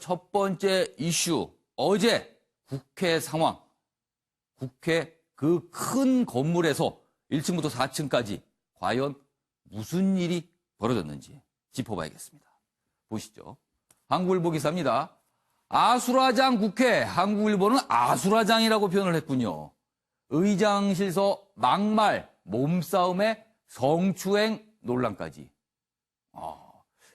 첫 번째 이슈, 어제 국회 상황, 국회 그 큰 건물에서 1층부터 4층까지 과연 무슨 일이 벌어졌는지 짚어봐야겠습니다. 보시죠. 한국일보 기사입니다. 아수라장 국회, 한국일보는 아수라장이라고 표현을 했군요. 의장실서 막말, 몸싸움에 성추행 논란까지.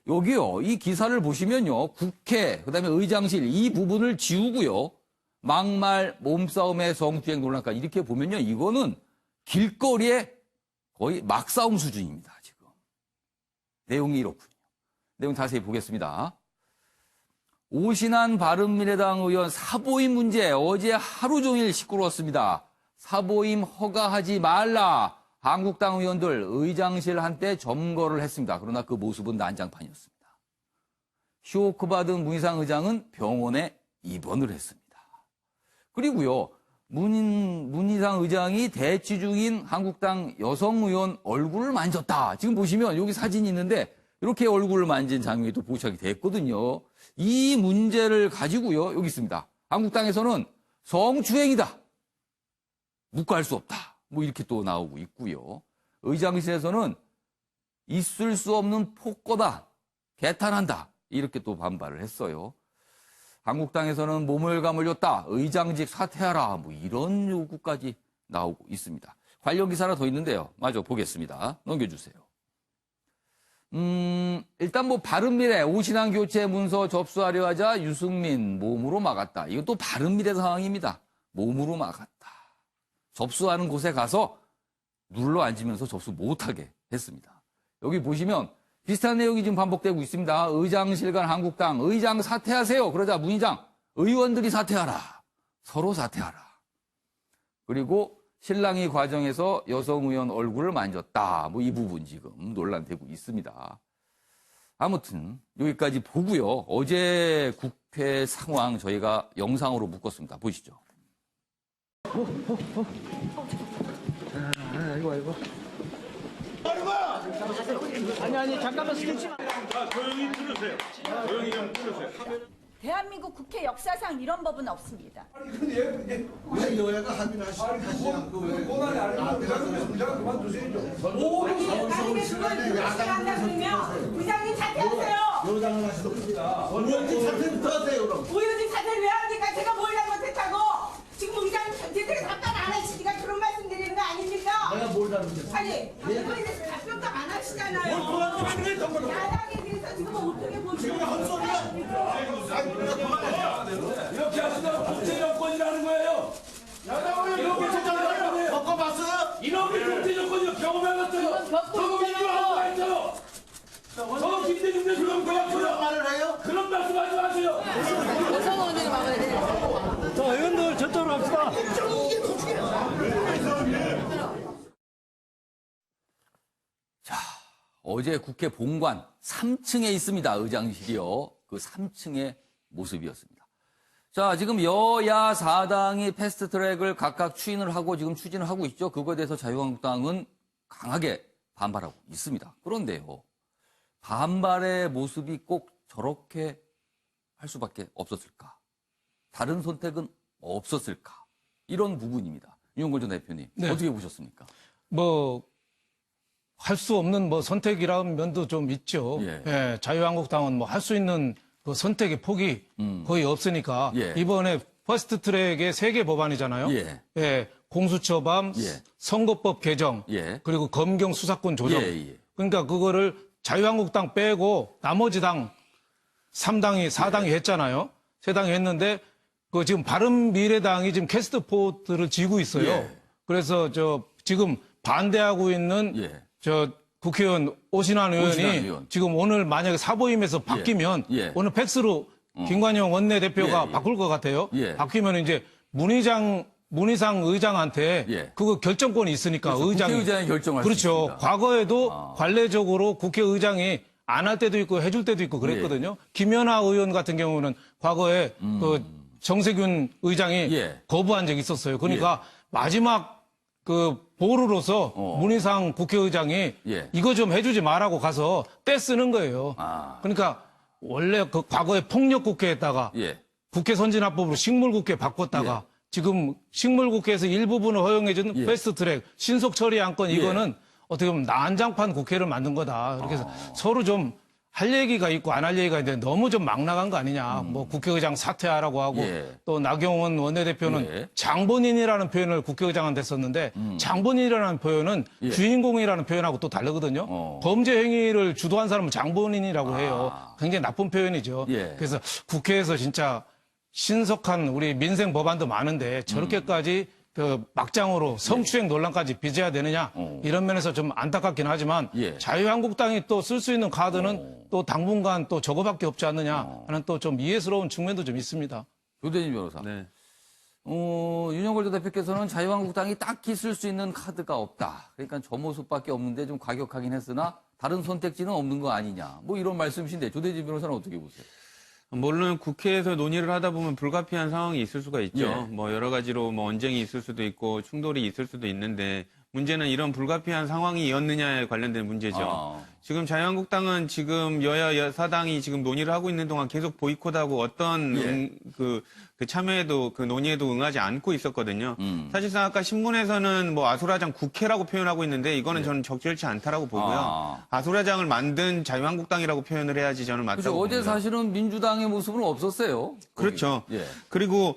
여기요, 이 기사를 보시면요, 국회, 그다음에 의장실 이 부분을 지우고요, 막말, 몸싸움에 성추행 논란까지 이렇게 보면요, 이거는 길거리에 거의 막싸움 수준입니다, 지금. 내용이 이렇군요. 내용 자세히 보겠습니다. 오신환 바른미래당 의원 사보임 문제 어제 하루 종일 시끄러웠습니다. 사보임 허가하지 말라. 한국당 의원들 의장실 한때 점거를 했습니다. 그러나 그 모습은 난장판이었습니다. 쇼크 받은 문희상 의장은 병원에 입원을 했습니다. 그리고요, 문희상 의장이 대치 중인 한국당 여성 의원 얼굴을 만졌다. 지금 보시면 여기 사진이 있는데 이렇게 얼굴을 만진 장면이 또 포착이 됐거든요. 이 문제를 가지고요, 여기 있습니다. 한국당에서는 성추행이다. 묵과할 수 없다. 뭐 이렇게 또 나오고 있고요. 의장실에서는 있을 수 없는 폭거다. 개탄한다. 이렇게 또 반발을 했어요. 한국당에서는 모멸감을 줬다. 의장직 사퇴하라. 뭐 이런 요구까지 나오고 있습니다. 관련 기사 하나 더 있는데요. 마저 보겠습니다. 넘겨주세요. 일단 뭐 바른미래 오신환 교체 문서 접수하려 하자 유승민 몸으로 막았다. 이것도 바른미래 상황입니다. 몸으로 막았다. 접수하는 곳에 가서 눌러 앉으면서 접수 못하게 했습니다. 여기 보시면 비슷한 내용이 지금 반복되고 있습니다. 의장실 간 한국당 의장 사퇴하세요. 그러자 문 의장 의원들이 사퇴하라. 서로 사퇴하라. 그리고 신랑이 과정에서 여성 의원 얼굴을 만졌다. 뭐 이 부분 지금 논란되고 있습니다. 아무튼 여기까지 보고요. 어제 국회 상황 저희가 영상으로 묶었습니다. 보시죠. 아이고. 아니, 잠깐만 스케치. 자, 조용히 들으세요. 조용히 좀 들으세요. 대한민국 국회 역사상 이런 법은 없습니다. 왜 여야가 합의를 하지 않고 왜 권한이 아니고 내가 그만두세요. 모든 시간에 야당을 부장님 사퇴하세요. 여당을 하시고 의원직 사퇴부터 하세요 그럼. 의원직 사퇴를 왜 합니까? 제가 뭘 잘못했다고? 지금 의장님 제대로 답변 안 하시니까 그런 말씀 드리는 거 아닙니까? 내가 뭘 잘못했어? 아니, 그거에 대해서 답변도 안 하시잖아요. 야당에 대해서 지금 어떻게 보시는 이렇게 하시다가 독재 정권이라는 거예요. 이렇게 정권이라는 거예요. 겪어봤어요? 이렇게 독재 정권이요. 경험해봤어요. 저거 이거 하고 했죠. 저 김대중 대통령 그런 그렇고요. 말을 해요? 그런 말씀하지 마세요. 자, 의원들 저쪽으로 갑시다. 자, 어제 국회 본관 3층에 있습니다. 의장실이요. 그 3층의 모습이었습니다. 자, 지금 여야 4당이 패스트트랙을 각각 추진을 하고 지금 추진을 하고 있죠. 그거에 대해서 자유한국당은 강하게 반발하고 있습니다. 그런데요, 반발의 모습이 꼭 저렇게 할 수밖에 없었을까? 다른 선택은 없었을까? 이런 부분입니다. 윤용걸 전 대표님, 네. 어떻게 보셨습니까? 할 수 없는 선택이라는 면도 좀 있죠. 예. 자유한국당은 할 수 있는 그 선택의 폭이 거의 없으니까 예. 이번에 퍼스트 트랙의 3개 법안이잖아요. 예. 공수처법, 예. 선거법 개정, 예. 그리고 검경 수사권 조정. 예. 그러니까 그거를 자유한국당 빼고 나머지 당 3당이 4당이 했잖아요. 3당이 했는데 그 지금 바른미래당이 지금 캐스트 보트를 쥐고 있어요. 예. 그래서 지금 반대하고 있는 예. 국회의원 오신환 의원이 지금 오늘 만약에 사보임에서 바뀌면 예. 오늘 팩스로 김관영 원내대표가 바꿀 것 같아요. 바뀌면 이제 문희상 의장한테 그거 결정권이 있으니까 그렇죠. 국회의장이 결정할 수 그렇죠. 있습니다. 과거에도 관례적으로 국회의장이 안 할 때도 있고 해줄 때도 있고 그랬거든요. 김연아 의원 같은 경우는 과거에 그 정세균 의장이 거부한 적이 있었어요. 그러니까 마지막 그 보루로서 문희상 국회의장이 이거 좀 해주지 말라고 가서 떼쓰는 거예요. 그러니까 원래 그 과거에 폭력국회에다가 예. 국회 선진화법으로 식물국회 바꿨다가 지금 식물국회에서 일부분을 허용해준 패스트트랙 신속 처리 안건 이거는 어떻게 보면 난장판 국회를 만든 거다. 그렇게 해서 서로 좀 할 얘기가 있고 안 할 얘기가 있는데 너무 좀 막 나간 거 아니냐. 뭐 국회의장 사퇴하라고 하고 또 나경원 원내대표는 장본인이라는 표현을 국회의장한테 썼는데 장본인이라는 표현은 주인공이라는 표현하고 또 다르거든요. 범죄 행위를 주도한 사람은 장본인이라고 해요. 굉장히 나쁜 표현이죠. 그래서 국회에서 진짜 신속한 우리 민생 법안도 많은데 저렇게까지 그 막장으로 성추행 논란까지 빚어야 되느냐 이런 면에서 좀 안타깝긴 하지만 자유한국당이 또 쓸 수 있는 카드는 또 당분간 또 저거밖에 없지 않느냐 하는 또 좀 이해스러운 측면도 좀 있습니다. 조대진 변호사. 네. 윤영걸 대표께서는 자유한국당이 딱히 쓸 수 있는 카드가 없다. 그러니까 저 모습밖에 없는데 좀 과격하긴 했으나 다른 선택지는 없는 거 아니냐. 뭐 이런 말씀이신데 조대진 변호사는 어떻게 보세요? 물론 국회에서 논의를 하다 보면 불가피한 상황이 있을 수가 있죠. 뭐 여러 가지로 뭐 언쟁이 있을 수도 있고 충돌이 있을 수도 있는데 문제는 이런 불가피한 상황이었느냐에 관련된 문제죠. 지금 자유한국당은 지금 여야 사당이 지금 논의를 하고 있는 동안 계속 보이콧하고 어떤 그 참여에도 그 논의에도 응하지 않고 있었거든요. 사실상 아까 신문에서는 뭐 아수라장 국회라고 표현하고 있는데 이거는 저는 적절치 않다라고 보고요. 아수라장을 만든 자유한국당이라고 표현을 해야지 저는 맞다고 그렇죠. 봅니다. 어제 사실은 민주당의 모습은 없었어요. 그렇죠. 예. 그리고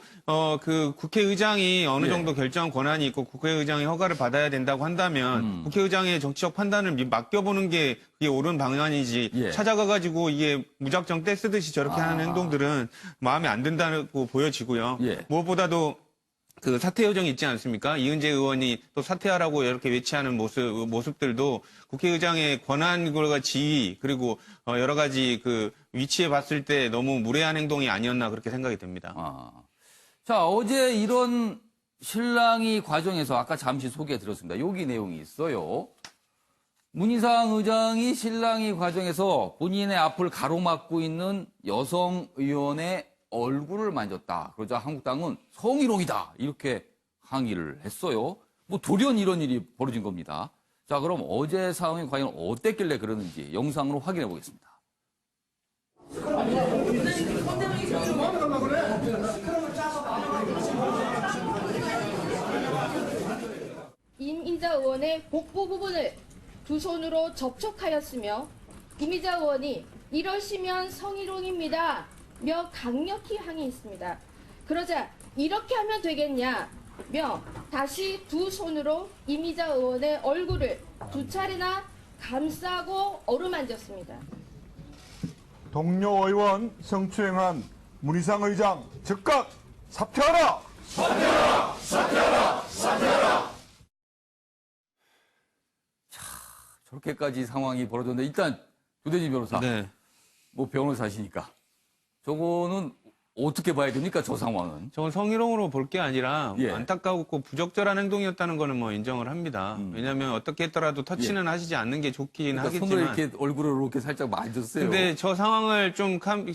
그 국회의장이 어느 정도 결정 권한이 있고 국회의장의 허가를 받아야 된다고 한다면 국회의장의 정치적 판단을 맡겨보는 게 그게 옳은 방안이지 찾아가가지고 이게 무작정 떼쓰듯이 저렇게 하는 행동들은 마음에 안 든다고 보여지고요. 무엇보다도 그 사퇴 요정이 있지 않습니까? 이은재 의원이 또 사퇴하라고 이렇게 외치하는 모습들도 국회의장의 권한과 지위 그리고 여러 가지 그 위치에 봤을 때 너무 무례한 행동이 아니었나 그렇게 생각이 됩니다. 자, 어제 이런 실랑이 과정에서 아까 잠시 소개해 드렸습니다. 여기 내용이 있어요. 문희상 의장이 실랑이 과정에서 본인의 앞을 가로막고 있는 여성 의원의 얼굴을 만졌다. 그러자 한국당은 성희롱이다. 이렇게 항의를 했어요. 뭐 돌연 이런 일이 벌어진 겁니다. 자, 그럼 어제 상황이 과연 어땠길래 그러는지 영상으로 확인해 보겠습니다. 임이자 의원의 복부 부분을 두 손으로 접촉하였으며 임이자 의원이 이러시면 성희롱입니다 며 강력히 항의했습니다. 그러자 이렇게 하면 되겠냐며 다시 두 손으로 임이자 의원의 얼굴을 두 차례나 감싸고 어루만졌습니다. 동료 의원 성추행한 문희상 의장 즉각 사퇴하라! 사퇴하라! 사퇴하라! 사퇴하라! 저렇게까지 상황이 벌어졌는데 일단 조대진 변호사. 뭐 변호사시니까. 저거는 어떻게 봐야 됩니까? 저 상황은. 저건 성희롱으로 볼 게 아니라 안타깝고 부적절한 행동이었다는 거는 뭐 인정을 합니다. 왜냐하면 어떻게 했더라도 터치는 하시지 않는 게 좋긴 그러니까 하겠지만. 손을 이렇게 얼굴을 이렇게 살짝 만졌어요. 근데 저 상황을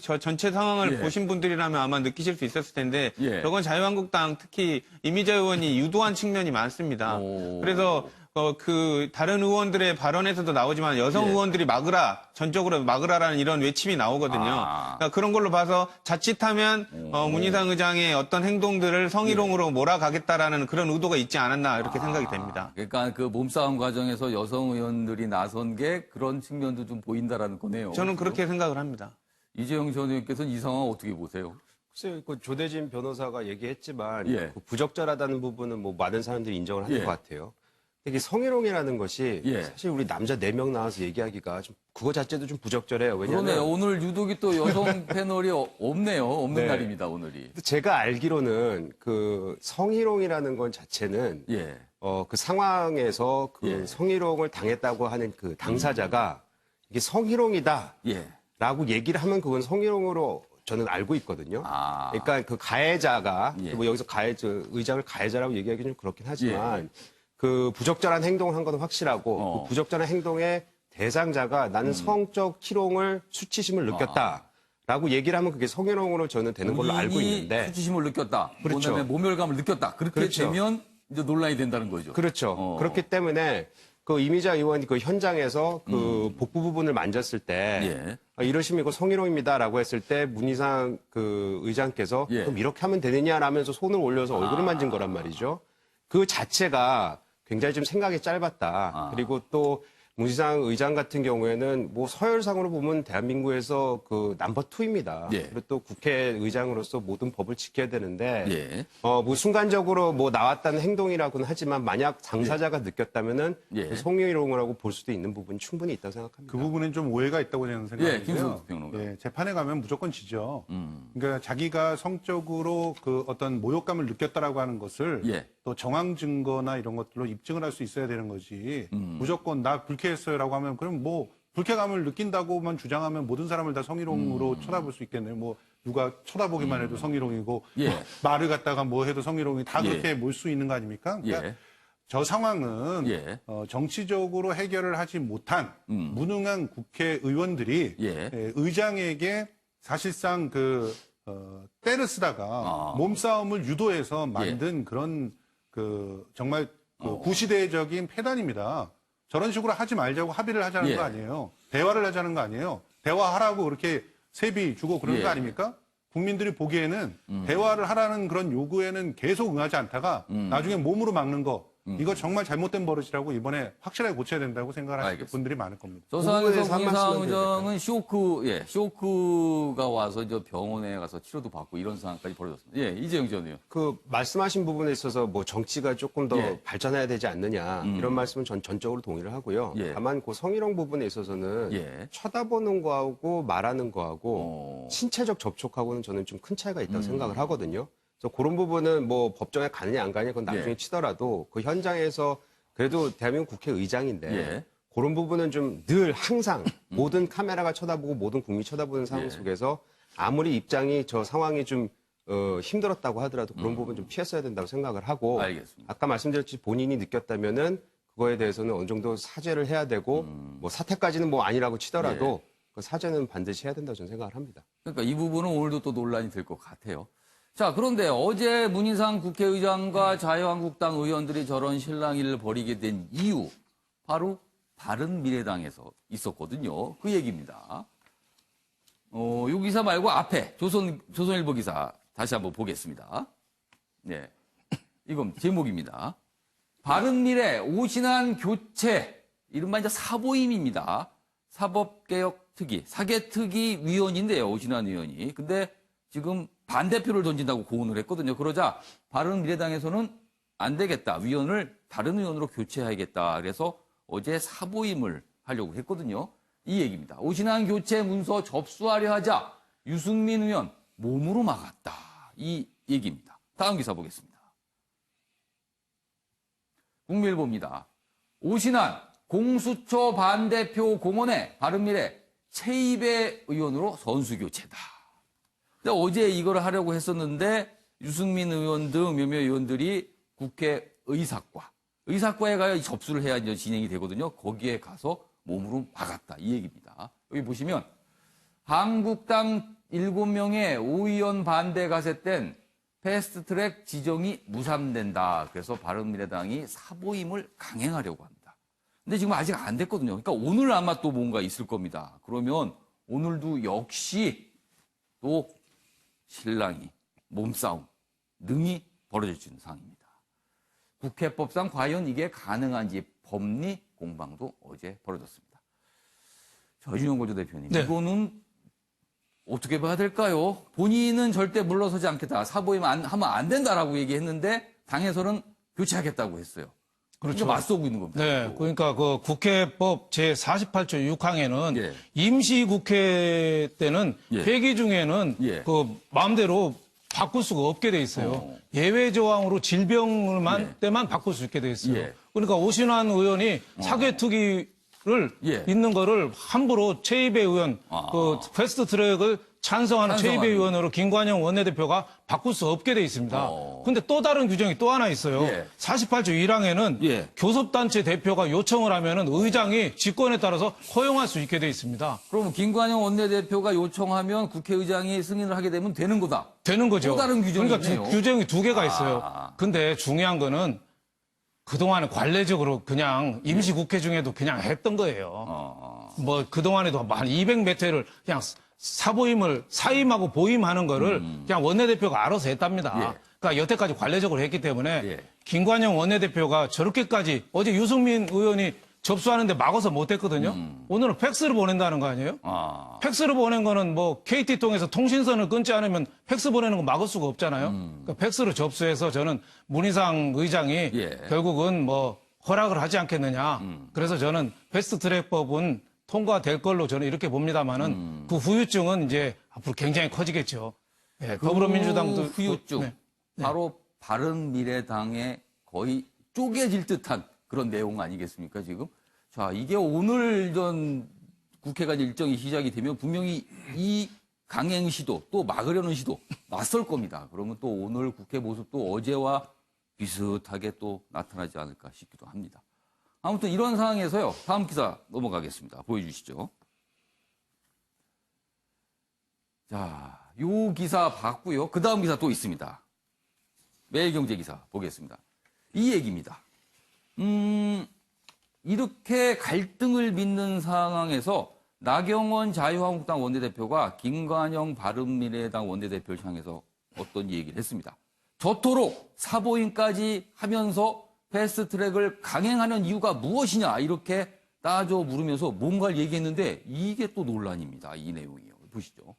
저 전체 상황을 보신 분들이라면 아마 느끼실 수 있었을 텐데 저건 자유한국당 특히 이미자 의원이 유도한 측면이 많습니다. 그래서 그 다른 의원들의 발언에서도 나오지만 여성 의원들이 막으라, 전적으로 막으라라는 이런 외침이 나오거든요. 그러니까 그런 걸로 봐서 자칫하면 문희상 의장의 어떤 행동들을 성희롱으로 몰아가겠다라는 그런 의도가 있지 않았나 이렇게 생각이 됩니다. 그러니까 그 몸싸움 과정에서 여성 의원들이 나선 게 그런 측면도 좀 보인다라는 거네요. 저는 그렇게 생각을 합니다. 이재용 전 의원께서는 이 상황 어떻게 보세요? 글쎄요, 그 조대진 변호사가 얘기했지만 그 부적절하다는 부분은 뭐 많은 사람들이 인정을 하는 것 같아요. 이게 성희롱이라는 것이 사실 우리 남자 4명 나와서 얘기하기가 좀 그거 자체도 좀 부적절해요. 왜냐하면 그러네요. 오늘 유독이 또 여성 패널이 없네요. 없는 날입니다, 오늘이. 제가 알기로는 그 성희롱이라는 건 자체는 그 상황에서 그 성희롱을 당했다고 하는 그 당사자가 이게 성희롱이다라고 얘기를 하면 그건 성희롱으로 저는 알고 있거든요. 그러니까 그 가해자가 뭐 여기서 의장을 가해자라고 얘기하기는 좀 그렇긴 하지만 그 부적절한 행동을 한 건 확실하고 그 부적절한 행동의 대상자가 나는 성적 희롱을 수치심을 느꼈다라고 얘기를 하면 그게 성희롱으로 저는 되는 걸로 알고 있는데 수치심을 느꼈다. 그렇죠. 그다음에 모멸감을 느꼈다. 그렇게 되면 이제 논란이 된다는 거죠. 그렇죠. 그렇기 때문에 그 이미자 의원이 그 현장에서 그 복부 부분을 만졌을 때 이러시면 이거 성희롱입니다라고 했을 때 문희상 그 의장께서 그럼 이렇게 하면 되느냐라면서 손을 올려서 얼굴을 만진 거란 말이죠. 그 자체가 굉장히 좀 생각이 짧았다. 그리고 또 문희상 의장 같은 경우에는 뭐 서열상으로 보면 대한민국에서 그 넘버 2입니다. 그리고 또 국회의장으로서 모든 법을 지켜야 되는데 뭐 순간적으로 뭐 나왔다는 행동이라고는 하지만 만약 당사자가 느꼈다면은 그 성희롱이라고 볼 수도 있는 부분이 충분히 있다고 생각합니다. 그 부분은 좀 오해가 있다고 저는 생각하는데요. 김수욱 평론가. 재판에 가면 무조건 지죠. 그러니까 자기가 성적으로 그 어떤 모욕감을 느꼈다라고 하는 것을 또 정황 증거나 이런 것들로 입증을 할 수 있어야 되는 거지. 무조건 나 불쾌했어요라고 하면 그럼 뭐 불쾌감을 느낀다고만 주장하면 모든 사람을 다 성희롱으로 쳐다볼 수 있겠네요. 뭐 누가 쳐다보기만 해도 성희롱이고 말을 갖다가 뭐 해도 성희롱이 다 그렇게 몰 수 있는 거 아닙니까? 그러니까 저 상황은 정치적으로 해결을 하지 못한 무능한 국회의원들이 의장에게 사실상 그 때를 쓰다가 몸싸움을 유도해서 만든 그런 그 정말 그 구시대적인 패단입니다. 저런 식으로 하지 말자고 합의를 하자는 거 아니에요. 대화를 하자는 거 아니에요. 대화하라고 그렇게 세비 주고 그런 거 아닙니까? 국민들이 보기에는 대화를 하라는 그런 요구에는 계속 응하지 않다가 나중에 몸으로 막는 거 이거 정말 잘못된 버릇이라고 이번에 확실하게 고쳐야 된다고 생각하시는 분들이 많을 겁니다. 저 상황에서 문희상 의장은 쇼크가 와서 이제 병원에 가서 치료도 받고 이런 상황까지 벌어졌습니다. 이재영 전 의원. 그 말씀하신 부분에 있어서 뭐 정치가 조금 더 발전해야 되지 않느냐 이런 말씀은 전 전적으로 동의를 하고요. 다만 그 성희롱 부분에 있어서는 쳐다보는 거하고 말하는 거하고 신체적 접촉하고는 저는 좀 큰 차이가 있다고 생각을 하거든요. 그래서 그런 부분은 뭐 법정에 가느냐 안 가느냐 그건 나중에 치더라도 그 현장에서 그래도 대한민국 국회의장인데 그런 부분은 좀 늘 항상 모든 카메라가 쳐다보고 모든 국민이 쳐다보는 상황 속에서 아무리 입장이 저 상황이 좀 힘들었다고 하더라도 그런 부분 좀 피했어야 된다고 생각을 하고 아까 말씀드렸듯이 본인이 느꼈다면은 그거에 대해서는 어느 정도 사죄를 해야 되고 뭐 사퇴까지는 뭐 아니라고 치더라도 그 사죄는 반드시 해야 된다고 저는 생각을 합니다. 그러니까 이 부분은 오늘도 또 논란이 될 것 같아요. 자, 그런데 어제 문희상 국회의장과 자유한국당 의원들이 저런 실랑이를 벌이게 된 이유, 바로 바른미래당에서 있었거든요. 그 얘기입니다. 이 기사 말고 앞에 조선일보 기사 다시 한번 보겠습니다. 이건 제목입니다. 바른미래 오신환 교체, 이른바 이제 사보임입니다. 사법개혁특위, 사개특위 위원인데요, 오신환 의원이. 근데 지금 반대표를 던진다고 고언을 했거든요. 그러자 바른미래당에서는 안 되겠다. 위원을 다른 의원으로 교체해야겠다. 그래서 어제 사보임을 하려고 했거든요. 이 얘기입니다. 오신환 교체 문서 접수하려 하자 유승민 의원 몸으로 막았다. 이 얘기입니다. 다음 기사 보겠습니다. 국민일보입니다. 오신환 공수처 반대표 공언에 바른미래 최입의 의원으로 선수교체다. 근데 어제 이걸 하려고 했었는데 유승민 의원 등 몇몇 의원들이 국회 의사과에 가야 접수를 해야 이제 진행이 되거든요. 거기에 가서 몸으로 막았다. 이 얘기입니다. 여기 보시면 한국당 7명의 5의원 반대 가세된 패스트트랙 지정이 무산된다. 그래서 바른미래당이 사보임을 강행하려고 합니다. 근데 지금 아직 안 됐거든요. 그러니까 오늘 아마 또 뭔가 있을 겁니다. 그러면 오늘도 역시 또 실랑이, 몸싸움 등이 벌어질 수 있는 상황입니다. 국회법상 과연 이게 가능한지 법리 공방도 어제 벌어졌습니다. 전준영 고조대표님, 이거는 어떻게 봐야 될까요? 본인은 절대 물러서지 않겠다. 사보임 하면 안 된다라고 얘기했는데 당에서는 교체하겠다고 했어요. 그렇죠. 맞서고 있는 겁니다. 네. 그러니까 그 국회법 제48조 6항에는 임시국회 때는 회기 중에는 그 마음대로 바꿀 수가 없게 돼 있어요. 예외 조항으로 질병만 때만 바꿀 수 있게 돼 있어요. 그러니까 오신환 의원이 사개특위를 있는 거를 함부로 최입의 의원 그 패스트트랙을 찬성하는 최입의 의원으로 김관영 원내대표가 바꿀 수 없게 돼 있습니다. 근데 또 다른 규정이 또 하나 있어요. 48조 1항에는 교섭단체 대표가 요청을 하면은 의장이 직권에 따라서 허용할 수 있게 돼 있습니다. 그럼 김관영 원내대표가 요청하면 국회의장이 승인을 하게 되면 되는 거다. 되는 거죠. 또 다른 규정이네요. 그러니까 규정이 두 개가 있어요. 근데 중요한 거는 그동안은 관례적으로 그냥 임시국회 중에도 그냥 했던 거예요. 뭐 그동안에도 한 200몇 회를 그냥 사임하고 보임하는 거를 그냥 원내대표가 알아서 했답니다. 그러니까 여태까지 관례적으로 했기 때문에 김관영 원내대표가 저렇게까지 어제 유승민 의원이 접수하는데 막아서 못했거든요. 오늘은 팩스를 보낸다는 거 아니에요? 팩스를 보낸 거는 뭐 KT 통해서 통신선을 끊지 않으면 팩스 보내는 거 막을 수가 없잖아요. 그러니까 팩스를 접수해서 저는 문희상 의장이 결국은 뭐 허락을 하지 않겠느냐. 그래서 저는 패스트트랙법은 통과될 걸로 저는 이렇게 봅니다만은 그 후유증은 이제 앞으로 굉장히 커지겠죠. 네, 더불어민주당도 후유증 바로 바른미래당에 거의 쪼개질 듯한 그런 내용 아니겠습니까, 지금? 자, 이게 오늘 전 국회가 일정이 시작이 되면 분명히 이 강행 시도 또 막으려는 시도 맞설 겁니다. 그러면 또 오늘 국회 모습도 어제와 비슷하게 또 나타나지 않을까 싶기도 합니다. 아무튼 이런 상황에서요, 다음 기사 넘어가겠습니다. 보여주시죠. 자, 요 기사 봤고요. 그 다음 기사 또 있습니다. 매일경제 기사 보겠습니다. 이 얘기입니다. 이렇게 갈등을 빚는 상황에서 나경원 자유한국당 원내대표가 김관영 바른미래당 원내대표를 향해서 어떤 얘기를 했습니다. 저토록 사보임까지 하면서 패스트트랙을 강행하는 이유가 무엇이냐 이렇게 따져 물으면서 뭔가를 얘기했는데 이게 또 논란입니다. 이 내용이요. 보시죠.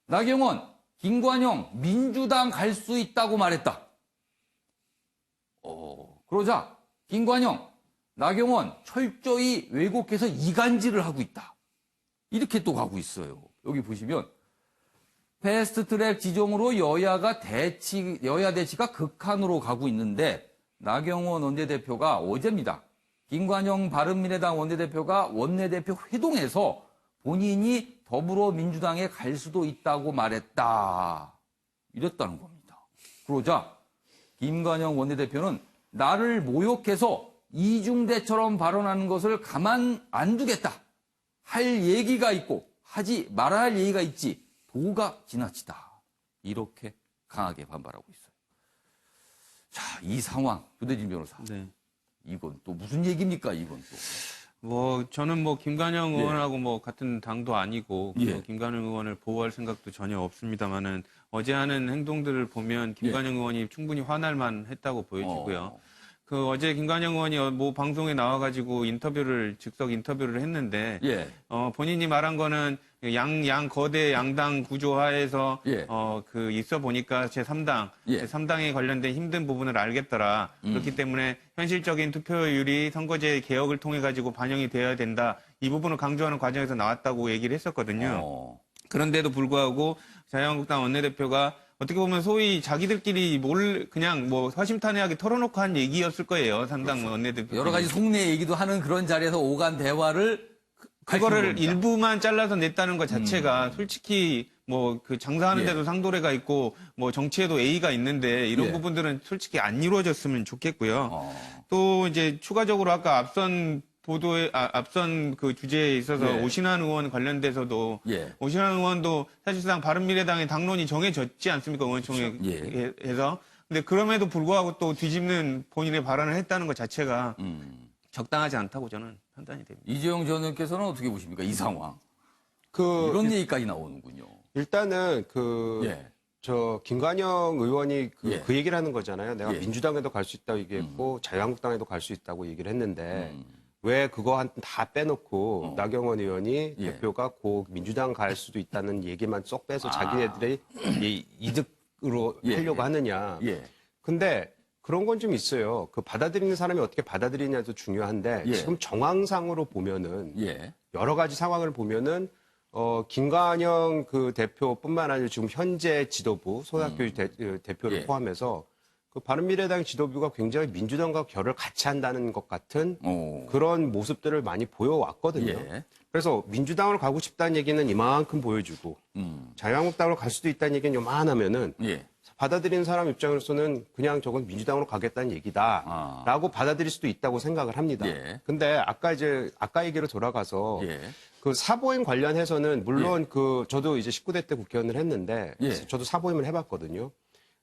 나경원, 김관영 민주당 갈 수 있다고 말했다. 그러자 김관영, 나경원 철저히 왜곡해서 이간질을 하고 있다. 이렇게 또 가고 있어요. 여기 보시면 패스트트랙 지정으로 여야 대치가 극한으로 가고 있는데 나경원 원내대표가 어제입니다. 김관영 바른미래당 원내대표가 원내대표 회동에서 본인이 더불어민주당에 갈 수도 있다고 말했다. 이랬다는 겁니다. 그러자 김관영 원내대표는 나를 모욕해서 이중대처럼 발언하는 것을 가만 안 두겠다. 할 얘기가 있고 하지 말아야 할 얘기가 있지. 도가 지나치다. 이렇게 강하게 반발하고 있어요. 자, 이 상황, 조대진 변호사. 네. 이건 또 무슨 얘기입니까, 이건 또. 저는 김관영 의원하고 같은 당도 아니고, 김관영 의원을 보호할 생각도 전혀 없습니다만은, 어제 하는 행동들을 보면 김관영 의원이 충분히 화날만 했다고 보여지고요. 어제 김관영 의원이 방송에 나와가지고 즉석 인터뷰를 했는데, 본인이 말한 거는 거대 양당 구조 하에서, 있어 보니까 제3당에 관련된 힘든 부분을 알겠더라. 그렇기 때문에 현실적인 투표율이 선거제 개혁을 통해 가지고 반영이 되어야 된다. 이 부분을 강조하는 과정에서 나왔다고 얘기를 했었거든요. 그런데도 불구하고 자유한국당 원내대표가 어떻게 보면 소위 자기들끼리 그냥 허심탄회하게 털어놓고 한 얘기였을 거예요. 3당 원내대표. 여러 가지 속내 얘기도 하는 그런 자리에서 오간 대화를 그거를 일부만 잘라서 냈다는 것 자체가 솔직히 장사하는 데도 상도례가 있고 정치에도 A가 있는데 이런 부분들은 솔직히 안 이루어졌으면 좋겠고요. 또 이제 추가적으로 아까 앞선 그 주제에 있어서 오신환 의원 관련돼서도 오신환 의원도 사실상 바른미래당의 당론이 정해졌지 않습니까? 의원총회에서. 근데 그럼에도 불구하고 또 뒤집는 본인의 발언을 했다는 것 자체가 적당하지 않다고 저는 판단이 됩니다. 이재용 전 의원께서는 어떻게 보십니까? 이 상황. 이런 얘기까지 나오는군요. 일단은 김관영 의원이 그 얘기를 하는 거잖아요. 내가 민주당에도 갈 수 있다고 얘기했고 자유한국당에도 갈 수 있다고 얘기를 했는데 왜 그거 다 빼놓고 나경원 의원이 대표가 민주당 갈 수도 있다는 얘기만 쏙 빼서 자기네들의 이득으로 하려고 하느냐. 근데 그런 건 좀 있어요. 받아들이는 사람이 어떻게 받아들이냐도 중요한데 지금 정황상으로 보면은 여러 가지 상황을 보면은 김관영 대표뿐만 아니라 지금 현재 지도부 손학규 대표를 포함해서 바른미래당 지도부가 굉장히 민주당과 결을 같이 한다는 것 같은 그런 모습들을 많이 보여왔거든요. 그래서 민주당으로 가고 싶다는 얘기는 이만큼 보여주고 자유한국당으로 갈 수도 있다는 얘기는 요만하면은 받아들이는 사람 입장에서는 그냥 저건 민주당으로 가겠다는 얘기다라고 받아들일 수도 있다고 생각을 합니다. 근데 아까 얘기로 돌아가서 사보임 관련해서는 물론 저도 이제 19대 때 국회의원을 했는데 저도 사보임을 해봤거든요.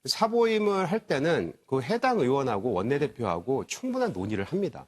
사보임을 할 때는 그 해당 의원하고 원내대표하고 충분한 논의를 합니다.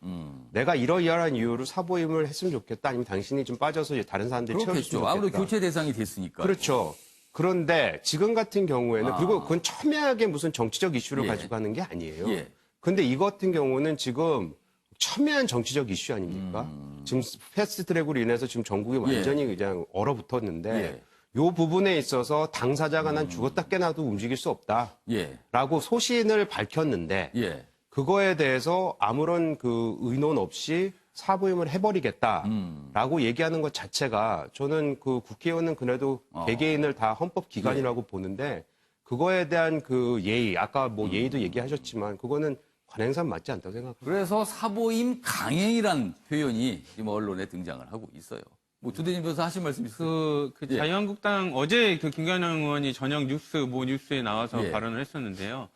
내가 이러이러한 이유로 사보임을 했으면 좋겠다. 아니면 당신이 좀 빠져서 다른 사람들이 채워줬으면 그렇겠죠. 좋겠다. 아무래도 교체 대상이 됐으니까. 그렇죠. 그런데 지금 같은 경우에는 그리고 그건 첨예하게 무슨 정치적 이슈를 예. 가지고 하는 게 아니에요. 예. 근데 이 같은 경우는 지금 첨예한 정치적 이슈 아닙니까? 지금 패스트트랙으로 인해서 지금 전국이 완전히 그냥 얼어붙었는데 예. 이 부분에 있어서 당사자가 난 죽었다 깨나도 움직일 수 없다라고 예. 소신을 밝혔는데 예. 그거에 대해서 아무런 그 의논 없이 사보임을 해버리겠다라고 얘기하는 것 자체가 저는 그 국회의원은 그래도 개개인을 다 헌법기관이라고 보는데 그거에 대한 그 예의, 아까 뭐 예의도 얘기하셨지만 그거는 관행상 맞지 않다고 생각합니다. 그래서 사보임 강행이란 표현이 지금 언론에 등장을 하고 있어요. 뭐 주대진 변호사 하신 말씀 있어요? 그 자유한국당 어제 그 김관영 의원이 저녁 뉴스에 나와서 예. 발언을 했었는데요.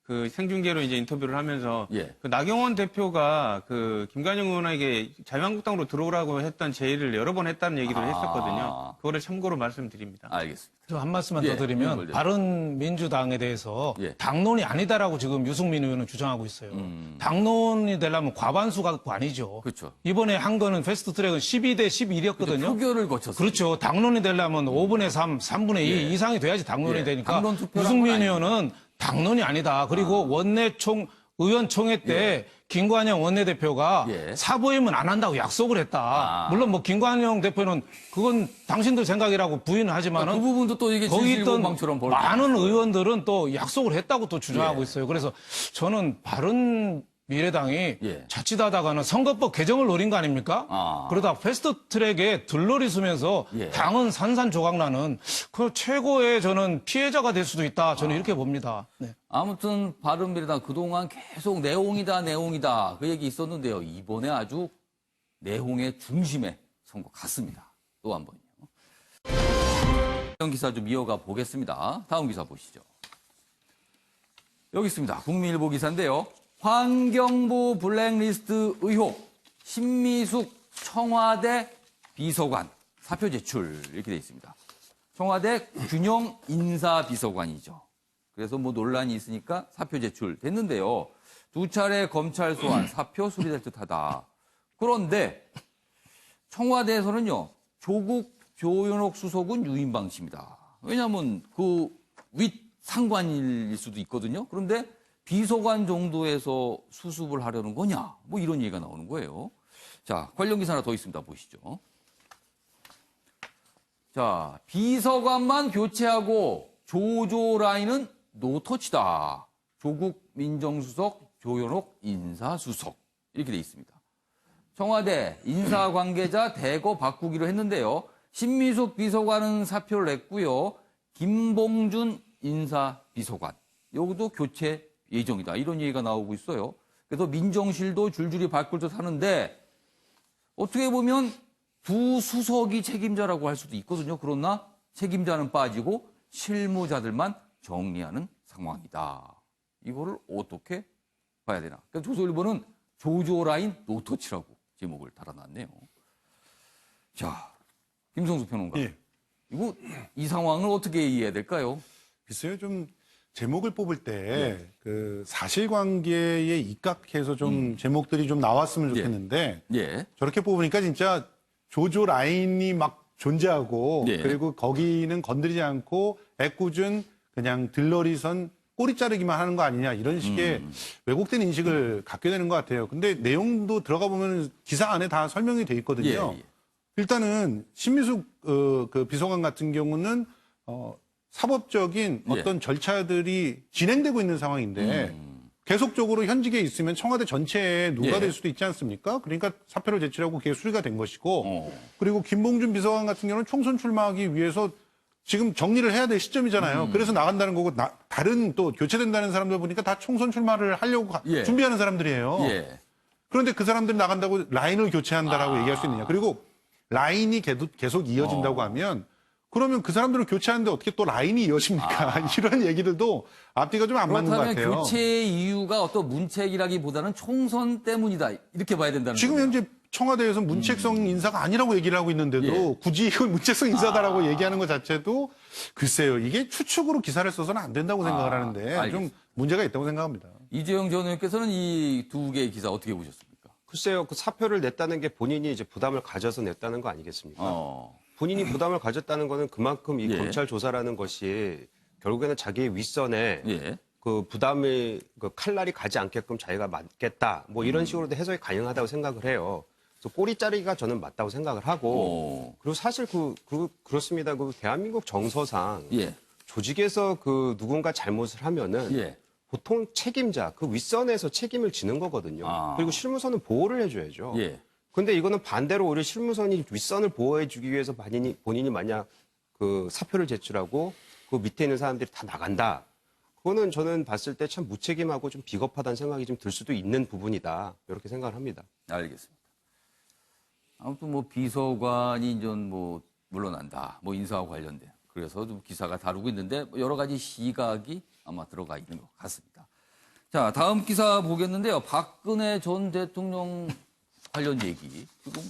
그 생중계로 이제 인터뷰를 하면서 예. 그 나경원 대표가 그 김관영 의원에게 자유한국당으로 들어오라고 했던 제의를 여러 번 했다는 얘기를 했었거든요. 그거를 참고로 말씀드립니다. 알겠습니다. 저 한 말씀만 예, 더 드리면 연결돼요. 바른민주당에 대해서 예. 당론이 아니다라고 지금 유승민 의원은 주장하고 있어요. 당론이 되려면 과반수 갖고 아니죠. 그렇죠. 이번에 한 거는 패스트트랙은 12대 11이었거든요. 표결을 거쳐서. 그렇죠. 당론이 되려면 5분의 3, 3분의 2 예. 이상이 돼야지 당론이 예. 되니까 당론 투표란 유승민 건 의원은 당론이 아니다. 그리고 의원총회 때 김관영 원내대표가 예. 사보임은 안 한다고 약속을 했다. 물론 뭐 김관영 대표는 그건 당신들 생각이라고 부인을 하지만은 그 부분도 또 이게 거기 있던 진실공방처럼 벌 많은 의원들은 또 약속을 했다고 또 주장하고 있어요. 그래서 저는 바른 미래당이 예. 자칫하다가는 선거법 개정을 노린 거 아닙니까? 그러다 패스트트랙에 들러리 쓰면서 예. 당은 산산조각나는 그 최고의 저는 피해자가 될 수도 있다. 저는 이렇게 봅니다. 네. 아무튼 바른미래당 그동안 계속 내홍이다 그 얘기 있었는데요. 이번에 아주 내홍의 중심에 선 것 같습니다. 또 한 번요. 이런 기사 좀 이어가 보겠습니다. 다음 기사 보시죠. 여기 있습니다. 국민일보 기사인데요. 환경부 블랙리스트 의혹, 신미숙 청와대 비서관 사표 제출 이렇게 돼 있습니다. 청와대 균형 인사비서관이죠. 그래서 뭐 논란이 있으니까 사표 제출됐는데요. 2차례 검찰 소환 사표 수리될 듯하다. 그런데 청와대에서는요. 조국 조현옥 수석은 유인방 씨입니다. 왜냐하면 그 윗 상관일 수도 있거든요. 그런데 비서관 정도에서 수습을 하려는 거냐? 뭐 이런 얘기가 나오는 거예요. 자, 관련 기사 하나 더 있습니다. 보시죠. 자, 비서관만 교체하고 조조 라인은 노터치다. 조국 민정수석, 조현옥 인사수석. 이렇게 돼 있습니다. 청와대 인사관계자 대거 바꾸기로 했는데요. 신미숙 비서관은 사표를 냈고요. 김봉준 인사비서관. 여기도 교체 예정이다. 이런 얘기가 나오고 있어요. 그래서 민정실도 줄줄이 바꿀 듯 하는데 어떻게 보면 두 수석이 책임자라고 할 수도 있거든요. 그러나 책임자는 빠지고 실무자들만 정리하는 상황이다. 이거를 어떻게 봐야 되나. 그러니까 조선일보는 조조라인 노터치라고 제목을 달아놨네요. 자, 김성수 평론가. 예. 이거 이 상황을 어떻게 이해해야 될까요? 글쎄요, 좀 제목을 뽑을 때 그 사실관계에 입각해서 좀 제목들이 좀 나왔으면 좋겠는데 저렇게 뽑으니까 진짜 조조 라인이 막 존재하고 그리고 거기는 건드리지 않고 애꿎은 그냥 들러리선 꼬리 자르기만 하는 거 아니냐 이런 식의 왜곡된 인식을 갖게 되는 것 같아요. 근데 내용도 들어가 보면 기사 안에 다 설명이 돼 있거든요. 일단은 신미숙 그 비서관 같은 경우는 사법적인 어떤 절차들이 진행되고 있는 상황인데 계속적으로 현직에 있으면 청와대 전체에 누가 될 수도 있지 않습니까? 그러니까 사표를 제출하고 그게 수리가 된 것이고 그리고 김봉준 비서관 같은 경우는 총선 출마하기 위해서 지금 정리를 해야 될 시점이잖아요. 그래서 나간다는 거고 다른 또 교체된다는 사람들 보니까 다 총선 출마를 하려고 준비하는 사람들이에요. 그런데 그 사람들이 나간다고 라인을 교체한다라고 얘기할 수 있느냐. 그리고 라인이 계속 이어진다고 하면 그러면 그 사람들을 교체하는데 어떻게 또 라인이 이어집니까? 이런 얘기들도 앞뒤가 좀 안 맞는 것 같아요. 그렇다면 교체의 이유가 어떤 문책이라기보다는 총선 때문이다. 이렇게 봐야 된다는 지금 거예요. 현재 청와대에서 문책성 인사가 아니라고 얘기를 하고 있는데도 굳이 이건 문책성 인사다라고 얘기하는 것 자체도 글쎄요. 이게 추측으로 기사를 써서는 안 된다고 생각을 하는데 알겠습니다. 좀 문제가 있다고 생각합니다. 이재용 전 의원께서는 이 두 개의 기사 어떻게 보셨습니까? 글쎄요, 그 사표를 냈다는 게 본인이 이제 부담을 가져서 냈다는 거 아니겠습니까? 본인이 부담을 가졌다는 거는 그만큼 이 검찰 조사라는 것이 결국에는 자기의 윗선에 그 부담이 그 칼날이 가지 않게끔 자기가 맡겠다. 뭐 이런 식으로도 해석이 가능하다고 생각을 해요. 그래서 꼬리 자르기가 저는 맞다고 생각을 하고 그리고 사실 그렇습니다. 그 대한민국 정서상 조직에서 그 누군가 잘못을 하면은 보통 책임자, 그 윗선에서 책임을 지는 거거든요. 그리고 실무선은 보호를 해줘야죠. 근데 이거는 반대로 오히려 실무선이 윗선을 보호해주기 위해서 본인이 만약 그 사표를 제출하고 그 밑에 있는 사람들이 다 나간다. 그거는 저는 봤을 때 참 무책임하고 좀 비겁하다는 생각이 좀 들 수도 있는 부분이다. 이렇게 생각을 합니다. 알겠습니다. 아무튼 뭐 비서관이 이제 뭐 물러난다. 뭐 인사와 관련된. 그래서 좀 기사가 다루고 있는데 여러 가지 시각이 아마 들어가 있는 것 같습니다. 자, 다음 기사 보겠는데요. 박근혜 전 대통령 관련 얘기. 지금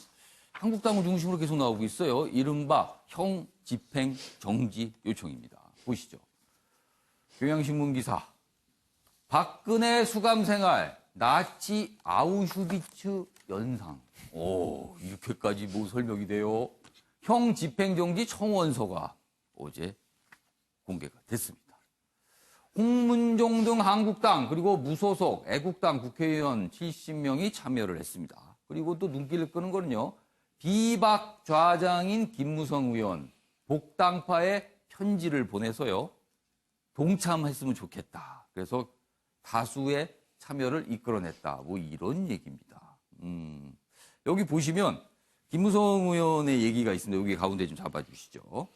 한국당을 중심으로 계속 나오고 있어요. 이른바 형 집행 정지 요청입니다. 보시죠. 경향신문 기사. 박근혜 수감 생활 나치 아우슈비츠 연상. 오, 이렇게까지 뭐 설명이 돼요. 형 집행정지 청원서가 어제 공개가 됐습니다. 홍문종 등 한국당 그리고 무소속 애국당 국회의원 70명이 참여를 했습니다. 그리고 또 눈길을 끄는 거는요. 비박 좌장인 김무성 의원 복당파에 편지를 보내서요. 동참했으면 좋겠다. 그래서 다수의 참여를 이끌어냈다. 뭐 이런 얘기입니다. 여기 보시면 김무성 의원의 얘기가 있습니다. 여기 가운데 좀 잡아주시죠.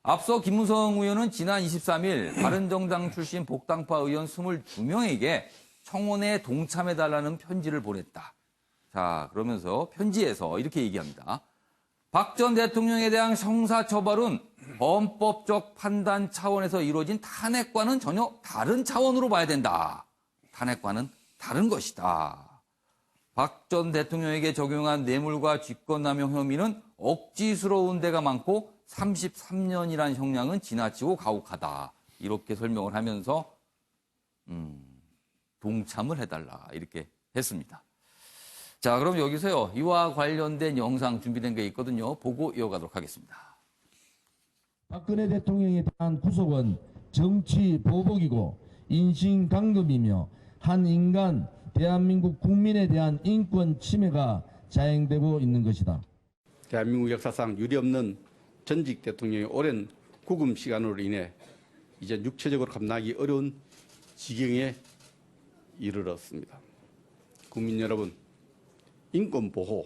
앞서 김무성 의원은 지난 23일 바른정당 출신 복당파 의원 22명에게 청원에 동참해달라는 편지를 보냈다. 자, 그러면서 편지에서 이렇게 얘기합니다. 박 전 대통령에 대한 형사처벌은 범법적 판단 차원에서 이루어진 탄핵과는 전혀 다른 차원으로 봐야 된다. 탄핵과는 다른 것이다. 박 전 대통령에게 적용한 뇌물과 직권남용 혐의는 억지스러운 데가 많고 33년이란 형량은 지나치고 가혹하다. 이렇게 설명을 하면서 동참을 해달라. 이렇게 했습니다. 자, 그럼 여기서요. 이와 관련된 영상 준비된 게 있거든요. 보고 이어가도록 하겠습니다. 박근혜 대통령에 대한 구속은 정치 보복이고 인신강금이며 한 인간 대한민국 국민에 대한 인권 침해가 자행되고 있는 것이다. 대한민국 역사상 유례없는 전직 대통령의 오랜 구금 시간으로 인해 이제 육체적으로 감당하기 어려운 지경에 이르렀습니다. 국민 여러분, 인권보호,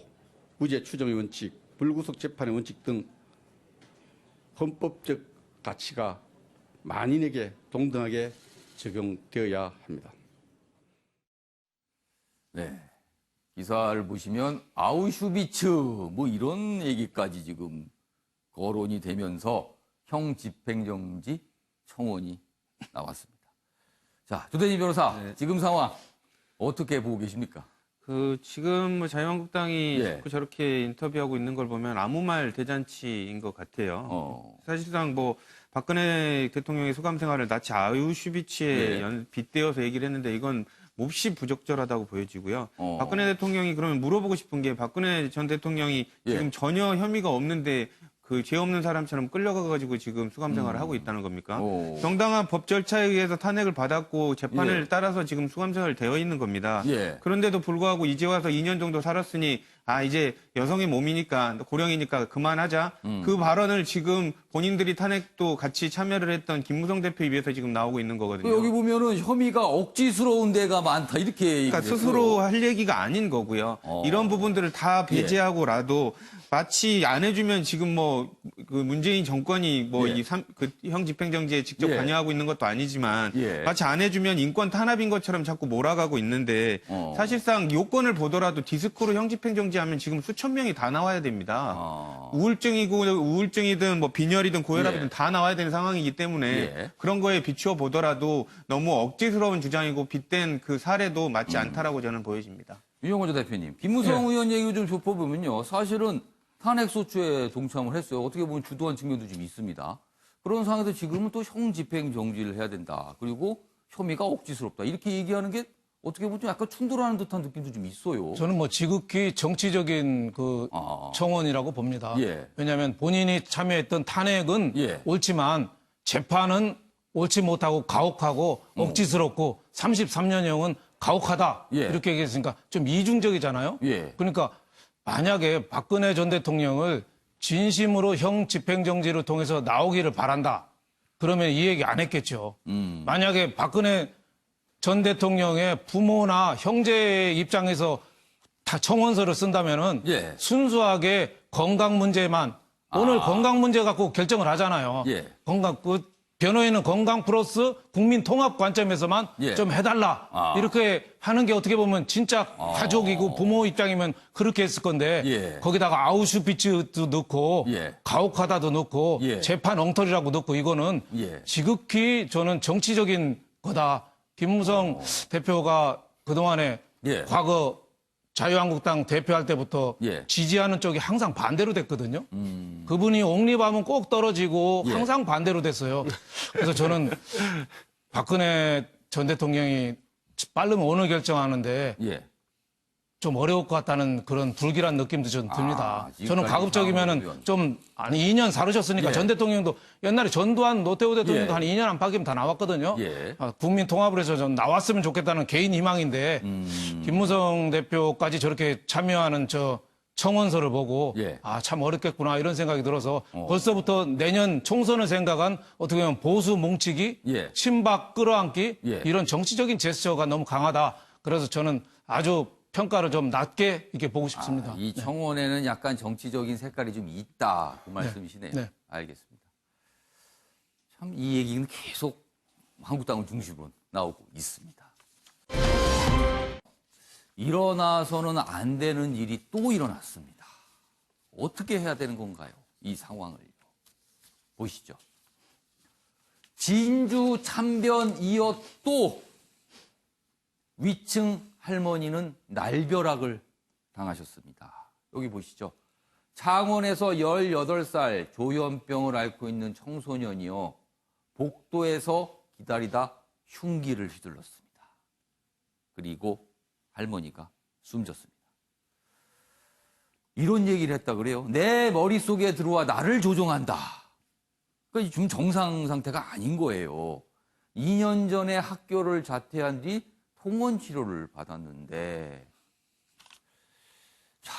무죄 추정의 원칙, 불구속 재판의 원칙 등 헌법적 가치가 만인에게 동등하게 적용되어야 합니다. 네. 기사를 보시면 아우슈비츠 뭐 이런 얘기까지 지금 거론이 되면서 형 집행정지 청원이 나왔습니다. 자, 조대진 변호사, 지금 상황 어떻게 보고 계십니까? 지금 뭐 자유한국당이 자꾸 저렇게 인터뷰하고 있는 걸 보면 아무 말 대잔치인 것 같아요. 사실상 뭐 박근혜 대통령의 수감 생활을 나치 아우슈비츠에 빗대어서 얘기를 했는데 이건 몹시 부적절하다고 보여지고요. 박근혜 대통령이 그러면 물어보고 싶은 게 박근혜 전 대통령이 지금 전혀 혐의가 없는데 그 죄 없는 사람처럼 끌려가가지고 지금 수감 생활을 하고 있다는 겁니까? 정당한 법 절차에 의해서 탄핵을 받았고 재판을 따라서 지금 수감 생활 되어 있는 겁니다. 그런데도 불구하고 이제 와서 2년 정도 살았으니 이제 여성의 몸이니까 고령이니까 그만하자. 그 발언을 지금 본인들이 탄핵도 같이 참여를 했던 김무성 대표 입에서 지금 나오고 있는 거거든요. 여기 보면은 혐의가 억지스러운 데가 많다 이렇게 그러니까 스스로 할 얘기가 아닌 거고요. 이런 부분들을 다 배제하고라도 마치 안 해주면 지금 뭐 그 문재인 정권이 뭐 그 형 집행정지에 직접 관여하고 있는 것도 아니지만 마치 안 해주면 인권 탄압인 것처럼 자꾸 몰아가고 있는데 사실상 요건을 보더라도 디스크로 형 집행정지하면 지금 수천 명이 다 나와야 됩니다. 우울증이든 뭐 빈혈이든 고혈압이든 다 나와야 되는 상황이기 때문에 그런 거에 비추어 보더라도 너무 억지스러운 주장이고 빗댄 그 사례도 맞지 않다라고 저는 보여집니다. 윤영호 대표님, 김무성 의원 얘기 좀 좁혀보면요. 사실은 탄핵소추에 동참을 했어요. 어떻게 보면 주도한 측면도 좀 있습니다. 그런 상황에서 지금은 또 형 집행 정지를 해야 된다. 그리고 혐의가 억지스럽다. 이렇게 얘기하는 게 어떻게 보면 좀 약간 충돌하는 듯한 느낌도 좀 있어요. 저는 뭐 지극히 정치적인 그 청원이라고 봅니다. 왜냐하면 본인이 참여했던 탄핵은 옳지만 재판은 옳지 못하고 가혹하고 억지스럽고 33년형은 가혹하다. 이렇게 얘기했으니까 좀 이중적이잖아요. 그러니까 만약에 박근혜 전 대통령을 진심으로 형 집행정지를 통해서 나오기를 바란다. 그러면 이 얘기 안 했겠죠. 만약에 박근혜 전 대통령의 부모나 형제의 입장에서 다 청원서를 쓴다면은 순수하게 건강 문제만 오늘 건강 문제 갖고 결정을 하잖아요. 건강 변호인은 건강 플러스 국민 통합 관점에서만 좀 해달라. 이렇게 하는 게 어떻게 보면 진짜 가족이고 부모 입장이면 그렇게 했을 건데 거기다가 아우슈비츠도 넣고 가혹하다도 넣고 재판 엉터리라고 넣고 이거는 지극히 저는 정치적인 거다. 김무성 대표가 그동안에 과거 자유한국당 대표할 때부터 지지하는 쪽이 항상 반대로 됐거든요. 그분이 옹립하면 꼭 떨어지고 항상 반대로 됐어요. 그래서 저는 박근혜 전 대통령이 빠르면 오늘 결정하는데 좀 어려울 것 같다는 그런 불길한 느낌도 좀 듭니다. 저는 가급적이면은 좀, 아니, 2년 사르셨으니까 전 대통령도 옛날에 전두환 노태우 대통령도 한 2년 안팎이면 다 나왔거든요. 국민 통합을 해서 좀 나왔으면 좋겠다는 개인 희망인데 김무성 대표까지 저렇게 참여하는 저 청원서를 보고 참 어렵겠구나 이런 생각이 들어서 벌써부터 내년 총선을 생각한 어떻게 보면 보수 뭉치기, 친박 끌어안기 이런 정치적인 제스처가 너무 강하다. 그래서 저는 아주 평가를 좀 낮게 이렇게 보고 싶습니다. 이 청원에는 약간 정치적인 색깔이 좀 있다. 그 말씀이시네요. 알겠습니다. 참 이 얘기는 계속 한국당을 중심으로 나오고 있습니다. 일어나서는 안 되는 일이 또 일어났습니다. 어떻게 해야 되는 건가요? 이 상황을. 보시죠. 진주 참변 이어 또 위층 할머니는 날벼락을 당하셨습니다. 여기 보시죠. 창원에서 18살 조현병을 앓고 있는 청소년이요. 복도에서 기다리다 흉기를 휘둘렀습니다. 그리고 할머니가 숨졌습니다. 이런 얘기를 했다 그래요. 내 머릿속에 들어와 나를 조종한다. 그러니까 지금 정상 상태가 아닌 거예요. 2년 전에 학교를 자퇴한 뒤 통원 치료를 받았는데 자,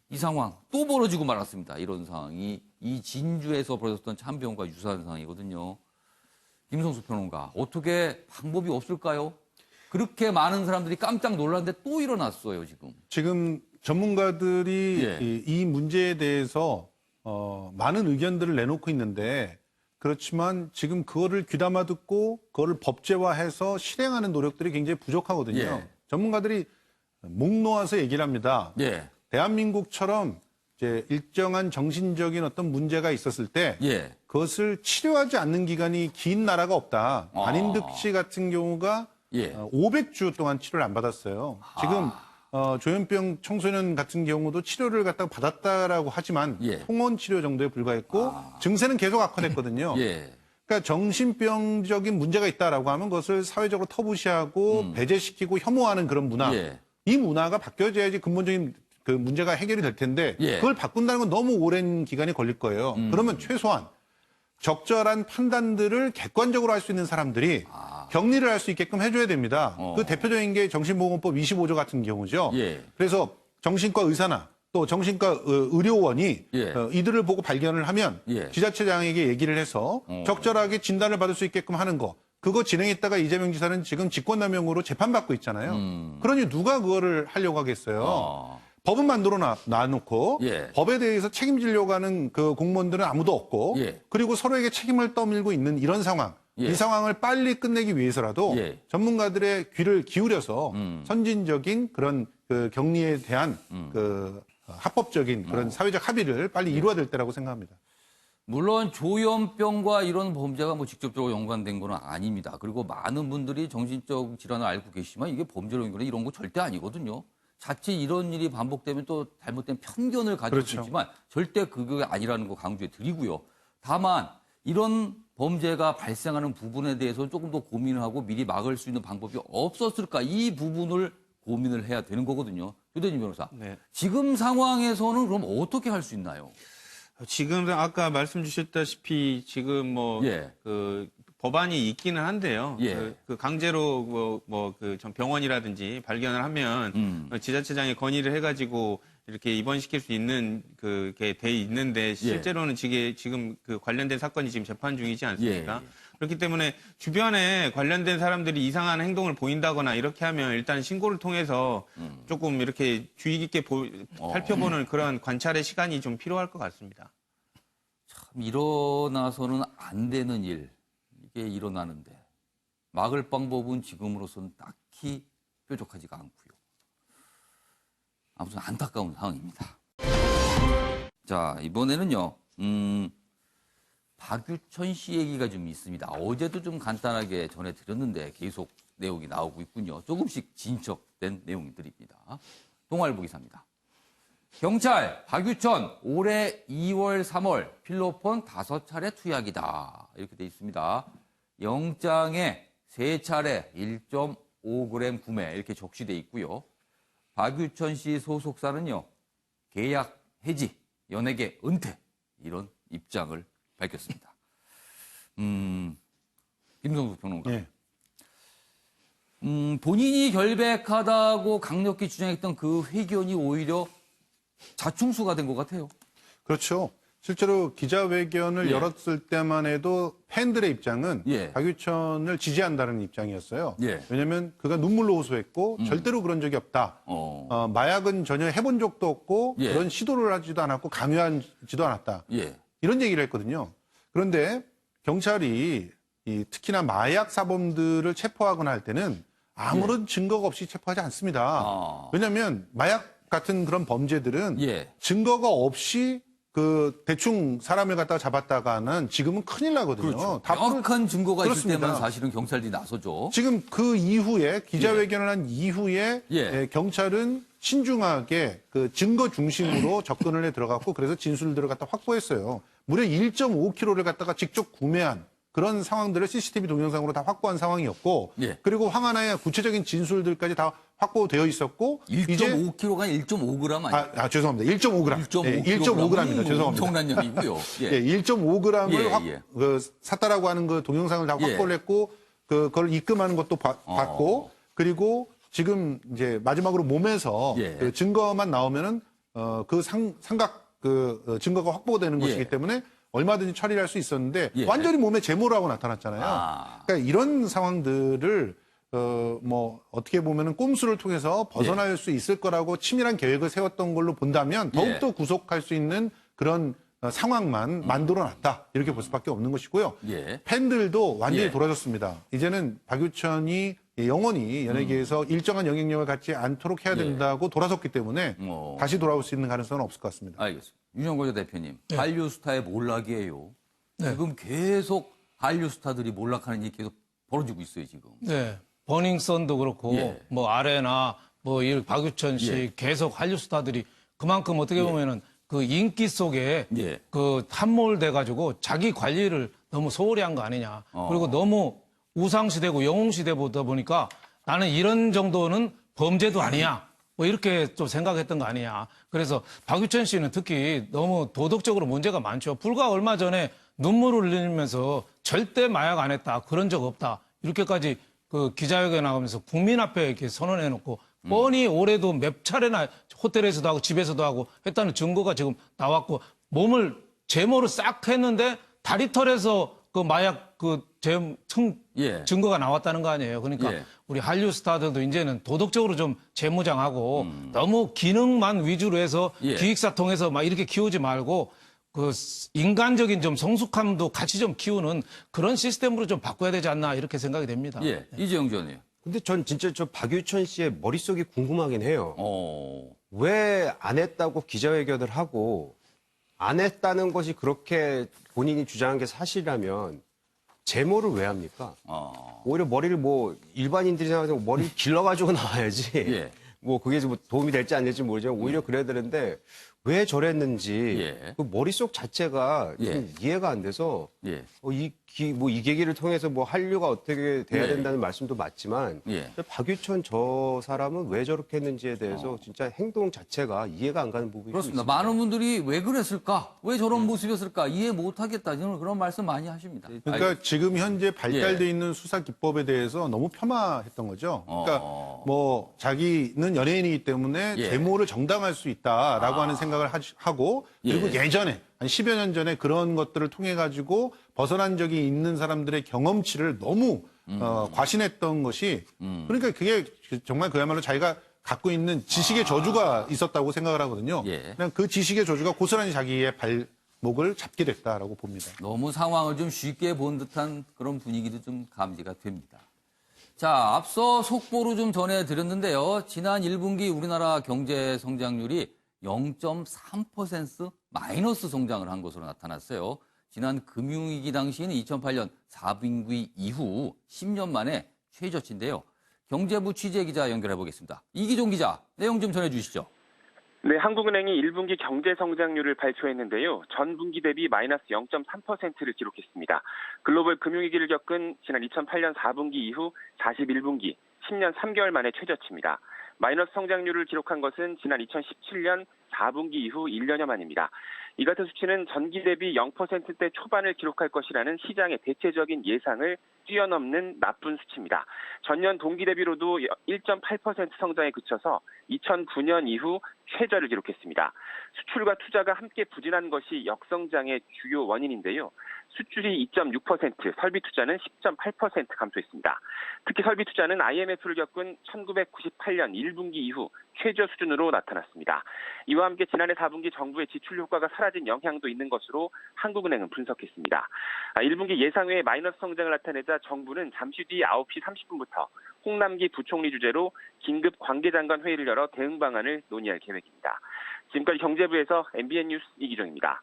이 상황 또 벌어지고 말았습니다. 이런 상황이 이 진주에서 벌어졌던 참변과 유사한 상황이거든요. 김성수 평론가, 어떻게 방법이 없을까요? 그렇게 많은 사람들이 깜짝 놀랐는데 또 일어났어요, 지금. 지금 전문가들이 이 문제에 대해서 많은 의견들을 내놓고 있는데 그렇지만 지금 그거를 귀담아 듣고 그거를 법제화해서 실행하는 노력들이 굉장히 부족하거든요. 전문가들이 목 놓아서 얘기를 합니다. 대한민국처럼 이제 일정한 정신적인 어떤 문제가 있었을 때 그것을 치료하지 않는 기간이 긴 나라가 없다. 안인득 씨 같은 경우가 500주 동안 치료를 안 받았어요. 지금 조현병 청소년 같은 경우도 치료를 갖다가 받았다라고 하지만 통원 치료 정도에 불과했고 증세는 계속 악화됐거든요. 그러니까 정신병적인 문제가 있다라고 하면 그것을 사회적으로 터부시하고 배제시키고 혐오하는 그런 문화. 이 문화가 바뀌어져야지 근본적인 그 문제가 해결이 될 텐데 그걸 바꾼다는 건 너무 오랜 기간이 걸릴 거예요. 그러면 최소한 적절한 판단들을 객관적으로 할 수 있는 사람들이 격리를 할 수 있게끔 해줘야 됩니다. 그 대표적인 게 정신보건법 25조 같은 경우죠. 그래서 정신과 의사나 또 정신과 의료원이 이들을 보고 발견을 하면 지자체장에게 얘기를 해서 적절하게 진단을 받을 수 있게끔 하는 거. 그거 진행했다가 이재명 지사는 지금 직권남용으로 재판받고 있잖아요. 그러니 누가 그거를 하려고 하겠어요. 법은 만들어 놔놓고 법에 대해서 책임지려고 하는 그 공무원들은 아무도 없고 그리고 서로에게 책임을 떠밀고 있는 이런 상황. 이 상황을 빨리 끝내기 위해서라도 전문가들의 귀를 기울여서 선진적인 그런 그 격리에 대한 그 합법적인 그런 사회적 합의를 빨리 이루어야 될 때라고 생각합니다. 물론 조현병과 이런 범죄가 뭐 직접적으로 연관된 건 아닙니다. 그리고 많은 분들이 정신적 질환을 앓고 계시지만 이게 범죄로 연결해 이런 거 절대 아니거든요. 자칫 이런 일이 반복되면 또 잘못된 편견을 가질 수 그렇죠. 있지만 절대 그게 아니라는 거 강조해 드리고요. 다만 이런 범죄가 발생하는 부분에 대해서 조금 더 고민을 하고 미리 막을 수 있는 방법이 없었을까 이 부분을 고민을 해야 되는 거거든요. 유대진 변호사. 네. 지금 상황에서는 그럼 어떻게 할 수 있나요? 지금 아까 말씀 주셨다시피 지금 뭐 예. 그 법안이 있기는 한데요. 예. 그 강제로 전 병원이라든지 발견을 하면 지자체장이 건의를 해가지고 이렇게 입원시킬 수 있는 그게 돼 있는데 실제로는 지금 그 관련된 사건이 지금 재판 중이지 않습니까? 예. 그렇기 때문에 주변에 관련된 사람들이 이상한 행동을 보인다거나 이렇게 하면 일단 신고를 통해서 조금 이렇게 주의 깊게 살펴보는 그런 관찰의 시간이 좀 필요할 것 같습니다. 참 일어나서는 안 되는 일 이게 일어나는데 막을 방법은 지금으로서는 딱히 뾰족하지가 않고요. 아무튼 안타까운 상황입니다. 자, 이번에는요. 박유천 씨 얘기가 좀 있습니다. 어제도 좀 간단하게 전해드렸는데 계속 내용이 나오고 있군요. 조금씩 진척된 내용들입니다. 동아일보 기사입니다. 경찰 박유천 올해 2월 3월 필로폰 5차례 투약이다. 이렇게 돼 있습니다. 영장에 3차례 1.5g 구매 이렇게 적시돼 있고요. 박유천 씨 소속사는요. 계약 해지, 연예계 은퇴 이런 입장을 밝혔습니다. 김성수 평론가. 예. 본인이 결백하다고 강력히 주장했던 그 회견이 오히려 자충수가 된 것 같아요. 그렇죠. 실제로 기자회견을 예. 열었을 때만 해도 팬들의 입장은 예. 박유천을 지지한다는 입장이었어요. 예. 왜냐하면 그가 눈물로 호소했고 절대로 그런 적이 없다. 마약은 전혀 해본 적도 없고 예. 그런 시도를 하지도 않았고 강요하지도 않았다. 예. 이런 얘기를 했거든요. 그런데 경찰이 특히나 마약 사범들을 체포하거나 할 때는 아무런 증거가 없이 체포하지 않습니다. 왜냐하면 마약 같은 그런 범죄들은 증거가 없이 그 대충 사람을 갖다가 잡았다가는 지금은 큰일 나거든요. 그렇죠. 명확한 증거가 그렇습니다. 있을 때만 사실은 경찰들이 나서죠. 지금 그 이후에 기자회견을 한 이후에 경찰은 신중하게 그 증거 중심으로 접근을 해 들어갔고 그래서 진술들을 갖다 확보했어요. 무려 1.5kg를 갖다가 직접 구매한 그런 상황들을 CCTV 동영상으로 다 확보한 상황이었고 그리고 황하나의 구체적인 진술들까지 다 확보되어 있었고 1.5kg가 1.5g 아니에요? 죄송합니다. 1.5g. 1.5g입니다. 죄송합니다. 엄청난 양이고요. 1.5g을 샀다라고 하는 그 동영상을 다 확보를 했고 그걸 입금하는 것도 받고 그리고 지금 이제 마지막으로 몸에서 그 증거만 나오면은 그 삼각 그 증거가 확보되는 것이기 때문에 얼마든지 처리할 수 있었는데 완전히 몸에 제모를 하고 나타났잖아요. 그러니까 이런 상황들을 뭐 어떻게 보면은 꼼수를 통해서 벗어날 수 있을 거라고 치밀한 계획을 세웠던 걸로 본다면 더욱더 구속할 수 있는 그런 상황만 만들어놨다 이렇게 볼 수밖에 없는 것이고요. 팬들도 완전히 돌아섰습니다. 이제는 박유천이 영원히 연예계에서 일정한 영향력을 갖지 않도록 해야 된다고 돌아섰기 때문에 다시 돌아올 수 있는 가능성은 없을 것 같습니다. 알겠습니다. 윤영걸 대표님, 한류 스타의 몰락이에요. 지금 계속 한류 스타들이 몰락하는 일이 계속 벌어지고 있어요, 지금. 네. 버닝썬도 그렇고 뭐 아레나 뭐 이 박유천 씨 계속 한류 스타들이 그만큼 어떻게 보면은 그 인기 속에 그 함몰돼 가지고 자기 관리를 너무 소홀히 한 거 아니냐. 그리고 너무 우상시대고 영웅시대 보다 보니까 나는 이런 정도는 범죄도 아니야. 뭐 이렇게 좀 생각했던 거 아니냐. 그래서 박유천 씨는 특히 너무 도덕적으로 문제가 많죠. 불과 얼마 전에 눈물을 흘리면서 절대 마약 안 했다. 그런 적 없다. 이렇게까지 그 기자회견 나가면서 국민 앞에 이렇게 선언해놓고 뻔히 올해도 몇 차례나 호텔에서도 하고 집에서도 하고 했다는 증거가 지금 나왔고 몸을 제모를 싹 했는데 다리털에서 그 마약 증거가 나왔다는 거 아니에요. 그러니까 우리 한류 스타들도 이제는 도덕적으로 좀 재무장하고 너무 기능만 위주로 해서 기획사 통해서 막 이렇게 키우지 말고 그 인간적인 좀 성숙함도 같이 좀 키우는 그런 시스템으로 좀 바꿔야 되지 않나 이렇게 생각이 됩니다. 이재영 전 의원. 근데 전 진짜 저 박유천 씨의 머릿속이 궁금하긴 해요. 왜 안 했다고 기자회견을 하고 안 했다는 것이 그렇게 본인이 주장한 게 사실이라면 제모를 왜 합니까? 오히려 머리를 뭐 일반인들이 생각하는 머리를 길러가지고 나와야지. 뭐 그게 뭐 도움이 될지 안 될지 모르지만 오히려 그래야 되는데 왜 저랬는지 그 머릿속 자체가 좀 이해가 안 돼서 이 계기를 통해서 뭐 한류가 어떻게 돼야 된다는 말씀도 맞지만 박유천 저 사람은 왜 저렇게 했는지에 대해서 진짜 행동 자체가 이해가 안 가는 부분이 그렇습니다. 있습니다. 많은 분들이 왜 그랬을까? 왜 저런 모습이었을까? 이해 못하겠다. 저는 그런 말씀 많이 하십니다. 그러니까 지금 현재 발달돼 있는 수사 기법에 대해서 너무 폄하했던 거죠. 그러니까 뭐 자기는 연예인이기 때문에 제모를 정당할 수 있다라고 하는 생각을 하고 그리고 예전에 한 10여 년 전에 그런 것들을 통해 가지고 벗어난 적이 있는 사람들의 경험치를 너무 과신했던 것이 그러니까 그게 정말 그야말로 자기가 갖고 있는 지식의 저주가 있었다고 생각을 하거든요. 그냥 그 지식의 저주가 고스란히 자기의 발목을 잡게 됐다라고 봅니다. 너무 상황을 좀 쉽게 본 듯한 그런 분위기도 좀 감지가 됩니다. 자, 앞서 속보로 좀 전해드렸는데요. 지난 1분기 우리나라 경제 성장률이 0.3% 마이너스 성장을 한 것으로 나타났어요. 지난 금융위기 당시인 2008년 4분기 이후 10년 만에 최저치인데요. 경제부 취재기자 연결해 보겠습니다. 이기종 기자, 내용 좀 전해주시죠. 네, 한국은행이 1분기 경제 성장률을 발표했는데요. 전분기 대비 마이너스 0.3%를 기록했습니다. 글로벌 금융위기를 겪은 지난 2008년 4분기 이후 41분기, 10년 3개월 만에 최저치입니다. 마이너스 성장률을 기록한 것은 지난 2017년 4분기 이후 1년여 만입니다. 이 같은 수치는 전기 대비 0%대 초반을 기록할 것이라는 시장의 대체적인 예상을 뛰어넘는 나쁜 수치입니다. 전년 동기 대비로도 1.8% 성장에 그쳐서 2009년 이후 최저를 기록했습니다. 수출과 투자가 함께 부진한 것이 역성장의 주요 원인인데요. 수출이 2.6%, 설비 투자는 10.8% 감소했습니다. 특히 설비 투자는 IMF를 겪은 1998년 1분기 이후 최저 수준으로 나타났습니다. 이와 함께 지난해 4분기 정부의 지출 효과가 사라진 영향도 있는 것으로 한국은행은 분석했습니다. 1분기 예상 외의 마이너스 성장을 나타내자 정부는 잠시 뒤 9시 30분부터 홍남기 부총리 주재로 긴급 관계장관 회의를 열어 대응 방안을 논의할 계획입니다. 지금까지 경제부에서 MBN 뉴스 이기종입니다.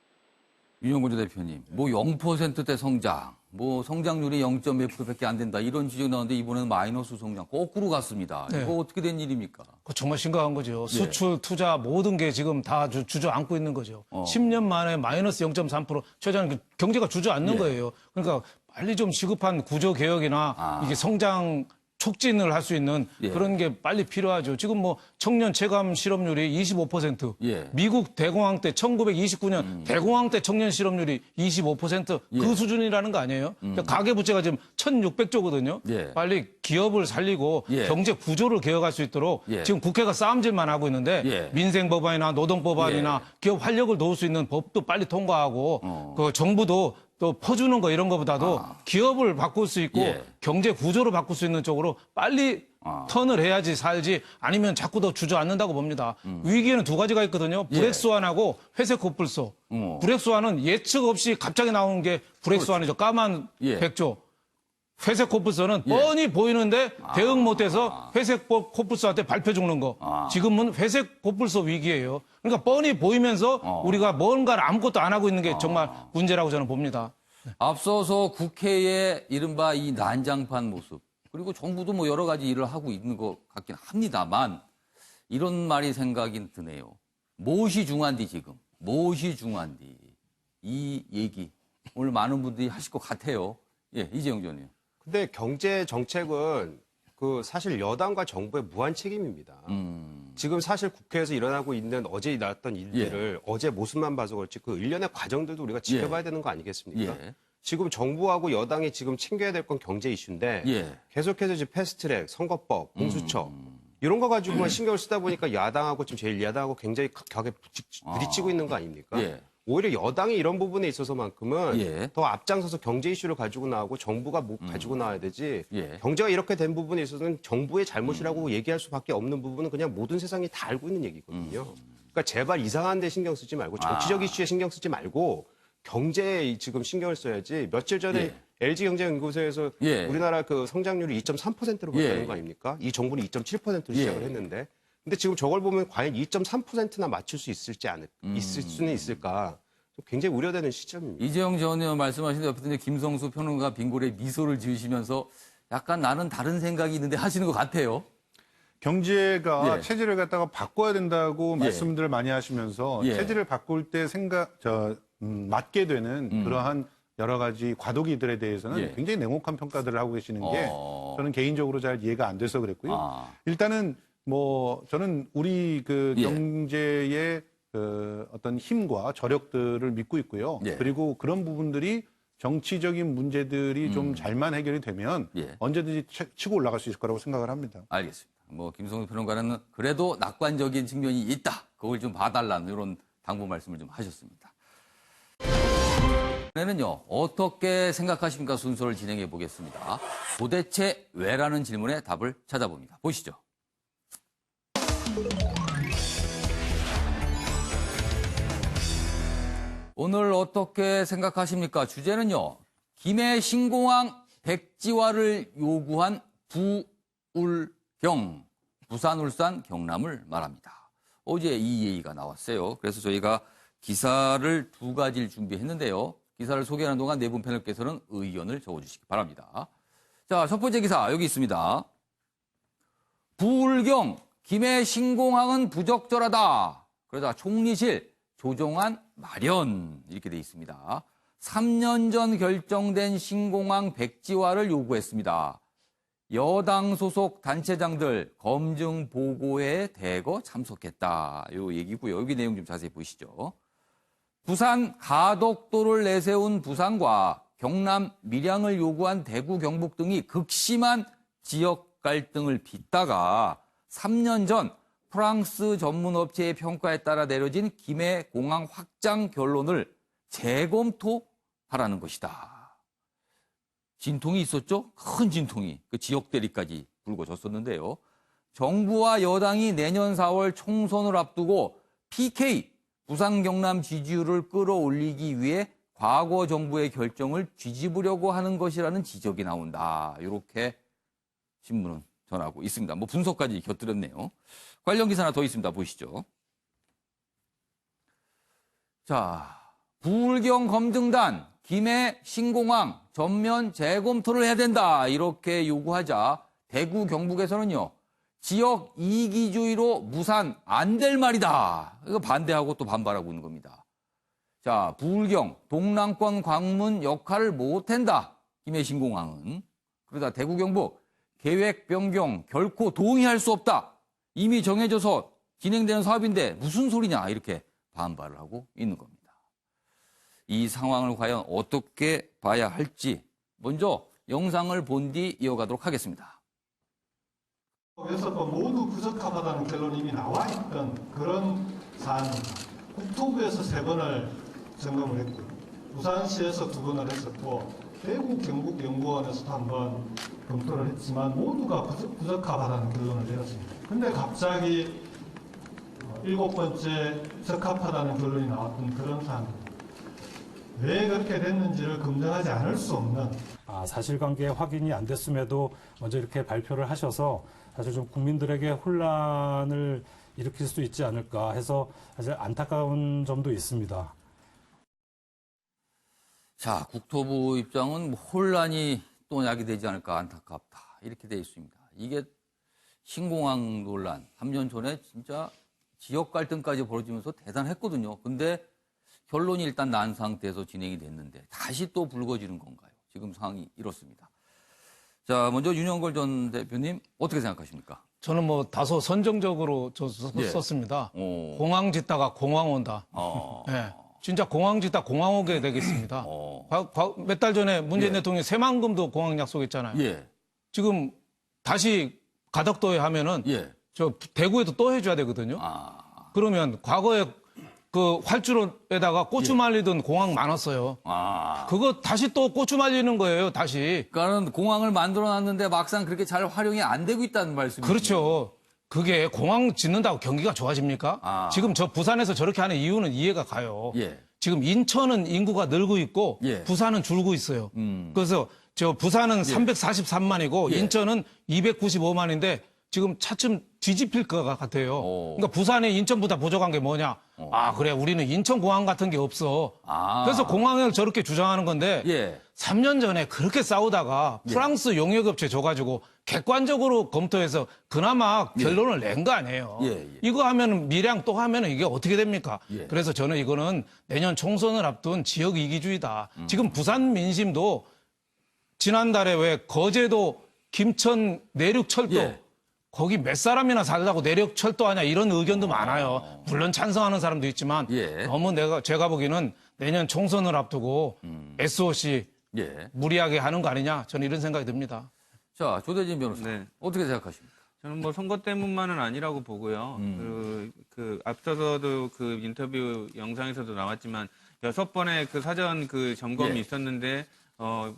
윤영근 대표님, 뭐 0%대 성장, 뭐 성장률이 0.1%밖에 안 된다 이런 지적이 나오는데 이번에는 마이너스 성장 거꾸로 갔습니다. 네. 이거 어떻게 된 일입니까? 정말 심각한 거죠. 수출, 투자 모든 게 지금 다 주저앉고 있는 거죠. 10년 만에 마이너스 0.3% 최저는 경제가 주저앉는 거예요. 그러니까 빨리 좀 시급한 구조 개혁이나 이게 성장 촉진을 할 수 있는 그런 게 빨리 필요하죠. 지금 뭐 청년 체감 실업률이 25%, 미국 대공황 때 1929년 대공황 때 청년 실업률이 25% 그 수준이라는 거 아니에요? 그러니까 가계부채가 지금 1,600조거든요. 빨리 기업을 살리고 경제 구조를 개혁할 수 있도록 지금 국회가 싸움질만 하고 있는데 민생 법안이나 노동 법안이나 기업 활력을 도울 수 있는 법도 빨리 통과하고 그 정부도 또 퍼주는 거 이런 거보다도 기업을 바꿀 수 있고 경제 구조를 바꿀 수 있는 쪽으로 빨리 턴을 해야지 살지 아니면 자꾸 더 주저앉는다고 봅니다. 위기에는 두 가지가 있거든요. 불액수완하고 회색 코뿔소. 불액수완은 예측 없이 갑자기 나오는 게 불액수완이죠. 까만 백조. 회색 코뿔소는 뻔히 보이는데 대응 못해서 회색 코뿔소한테 밟혀 죽는 거. 지금은 회색 코뿔소 위기예요. 그러니까 뻔히 보이면서 우리가 뭔가를 아무것도 안 하고 있는 게 정말 문제라고 저는 봅니다. 앞서서 국회의 이른바 이 난장판 모습 그리고 정부도 뭐 여러 가지 일을 하고 있는 것 같긴 합니다만 이런 말이 생각이 드네요. 무엇이 중요한디 지금? 무엇이 중요한디? 이 얘기 오늘 많은 분들이 하실 것 같아요. 예, 이재용 전 의원. 근데 경제 정책은 그 사실 여당과 정부의 무한 책임입니다. 지금 사실 국회에서 일어나고 있는 어제 일어났던 일들을 어제 모습만 봐서 그렇지 그 일련의 과정들도 우리가 지켜봐야 되는 거 아니겠습니까? 지금 정부하고 여당이 지금 챙겨야 될 건 경제 이슈인데 계속해서 지금 패스트트랙, 선거법, 공수처 이런 거 가지고만 신경을 쓰다 보니까 야당하고 지금 제일 야당하고 굉장히 격하게 부딪히고 있는 거 아닙니까? 오히려 여당이 이런 부분에 있어서만큼은 더 앞장서서 경제 이슈를 가지고 나오고 정부가 뭐 가지고 나와야 되지 경제가 이렇게 된 부분에 있어서는 정부의 잘못이라고 얘기할 수밖에 없는 부분은 그냥 모든 세상이 다 알고 있는 얘기거든요. 그러니까 제발 이상한 데 신경 쓰지 말고 정치적 이슈에 신경 쓰지 말고 경제에 지금 신경을 써야지. 며칠 전에 LG경제연구소에서 우리나라 그 성장률이 2.3%로 봤다는 거 아닙니까? 이 정부는 2.7%로 시작을 했는데 근데 지금 저걸 보면 과연 2.3%나 맞출 수 있을지 있을 수는 있을까? 굉장히 우려되는 시점입니다. 이재용 전 의원 말씀하신 데 옆에 김성수 평론가 빙고래 미소를 지으시면서 약간 나는 다른 생각이 있는데 하시는 것 같아요. 경제가 예. 체질을 갖다가 바꿔야 된다고 예. 말씀들을 많이 하시면서 예. 체질을 바꿀 때 맞게 되는 그러한 여러 가지 과도기들에 대해서는 예. 굉장히 냉혹한 평가들을 하고 계시는 게 저는 개인적으로 잘 이해가 안 돼서 그랬고요. 일단은 저는 우리 그 예. 경제의 그 어떤 힘과 저력들을 믿고 있고요. 예. 그리고 그런 부분들이 정치적인 문제들이 좀 잘만 해결이 되면 예. 언제든지 치고 올라갈 수 있을 거라고 생각을 합니다. 알겠습니다. 김성수 평론가는 그래도 낙관적인 측면이 있다. 그걸 좀 봐달라는 이런 당부 말씀을 좀 하셨습니다. 이번에는요, 어떻게 생각하십니까? 순서를 진행해 보겠습니다. 도대체 왜라는 질문에 답을 찾아봅니다. 보시죠. 오늘 어떻게 생각하십니까? 주제는요, 김해 신공항 백지화를 요구한 부울경, 부산, 울산, 경남을 말합니다. 어제 이 얘기가 나왔어요. 그래서 저희가 기사를 두 가지를 준비했는데요. 기사를 소개하는 동안 네 분 패널께서는 의견을 적어주시기 바랍니다. 자, 첫 번째 기사 여기 있습니다. 부울경, 김해 신공항은 부적절하다. 그러다 총리실 조정안 마련 이렇게 돼 있습니다. 3년 전 결정된 신공항 백지화를 요구했습니다. 여당 소속 단체장들 검증 보고회에 대거 참석했다. 요 얘기고요. 여기 내용 좀 자세히 보시죠. 부산 가덕도를 내세운 부산과 경남 밀양을 요구한 대구, 경북 등이 극심한 지역 갈등을 빚다가 3년 전 프랑스 전문업체의 평가에 따라 내려진 김해 공항 확장 결론을 재검토하라는 것이다. 진통이 있었죠? 큰 진통이 그 지역 대립까지 불거졌었는데요. 정부와 여당이 내년 4월 총선을 앞두고 PK, 부산 경남 지지율을 끌어올리기 위해 과거 정부의 결정을 뒤집으려고 하는 것이라는 지적이 나온다. 이렇게 신문은 전하고 있습니다. 분석까지 곁들였네요. 관련 기사 하나 더 있습니다. 보시죠. 자, 부울경 검증단 김해 신공항 전면 재검토를 해야 된다. 이렇게 요구하자 대구 경북에서는요. 지역 이기주의로 무산 안 될 말이다. 이거 반대하고 또 반발하고 있는 겁니다. 자, 부울경 동남권 광문 역할을 못한다. 김해 신공항은. 그러다 대구 경북 계획 변경 결코 동의할 수 없다. 이미 정해져서 진행되는 사업인데 무슨 소리냐 이렇게 반발을 하고 있는 겁니다. 이 상황을 과연 어떻게 봐야 할지 먼저 영상을 본 뒤 이어가도록 하겠습니다. 그래서 모두 부적합하다는 결론이 이미 나와 있던 그런 사안입니다. 국토부에서 3번을 점검을 했고요. 부산시에서 2번을 했었고 대구 경북연구원에서도 한번 검토를 했지만 모두가 부적합하다는 결론을 내렸습니다. 근데 갑자기 7번째 적합하다는 결론이 나왔던 그런 사안입니다. 왜 그렇게 됐는지를 검증하지 않을 수 없는 사실관계 확인이 안 됐음에도 먼저 이렇게 발표를 하셔서 사실 좀 국민들에게 혼란을 일으킬 수 있지 않을까 해서 사실 안타까운 점도 있습니다. 자, 국토부 입장은 혼란이 또 야기되지 않을까 안타깝다. 이렇게 되어 있습니다. 이게 신공항 논란 3년 전에 진짜 지역 갈등까지 벌어지면서 대단했거든요. 근데 결론이 일단 난 상태에서 진행이 됐는데 다시 또 불거지는 건가요? 지금 상황이 이렇습니다. 자, 먼저 윤영걸 전 대표님 어떻게 생각하십니까? 저는 다소 선정적으로 썼습니다. 공항 짓다가 공항 온다. 네, 진짜 공항 짓다 공항 오게 되겠습니다. 몇 달 전에 문재인 대통령이 새만금도 공항 약속했잖아요. 지금 다시 가덕도에 하면은 저 대구에도 또 해줘야 되거든요. 그러면 과거에 그 활주로에다가 고추 말리던 공항 많았어요. 그거 다시 또 고추 말리는 거예요, 다시. 그러니까 공항을 만들어놨는데 막상 그렇게 잘 활용이 안 되고 있다는 말씀이죠. 그렇죠. 그게 공항 짓는다고 경기가 좋아집니까? 지금 저 부산에서 저렇게 하는 이유는 이해가 가요. 지금 인천은 인구가 늘고 있고 부산은 줄고 있어요. 그래서 저 부산은 343만이고 인천은 295만인데 지금 차츰 뒤집힐 것 같아요. 그러니까 부산이 인천보다 부족한 게 뭐냐? 아, 그래, 우리는 인천공항 같은 게 없어. 그래서 공항을 저렇게 주장하는 건데, 3년 전에 그렇게 싸우다가 프랑스 용역업체 줘가지고 객관적으로 검토해서 그나마 결론을 낸 거 아니에요. 이거 하면 밀양 또 하면 이게 어떻게 됩니까? 그래서 저는 이거는 내년 총선을 앞둔 지역 이기주의다. 지금 부산 민심도 지난달에 왜 거제도 김천 내륙철도 거기 몇 사람이나 살라고 내륙철도하냐 이런 의견도 많아요. 물론 찬성하는 사람도 있지만 너무 제가 보기에는 내년 총선을 앞두고 SOC 무리하게 하는 거 아니냐 저는 이런 생각이 듭니다. 자, 조대진 변호사 어떻게 생각하십니까? 저는 뭐 선거 때문만은 아니라고 보고요. 앞서서도 그 인터뷰 영상에서도 나왔지만 6번의 그 사전 그 점검이 있었는데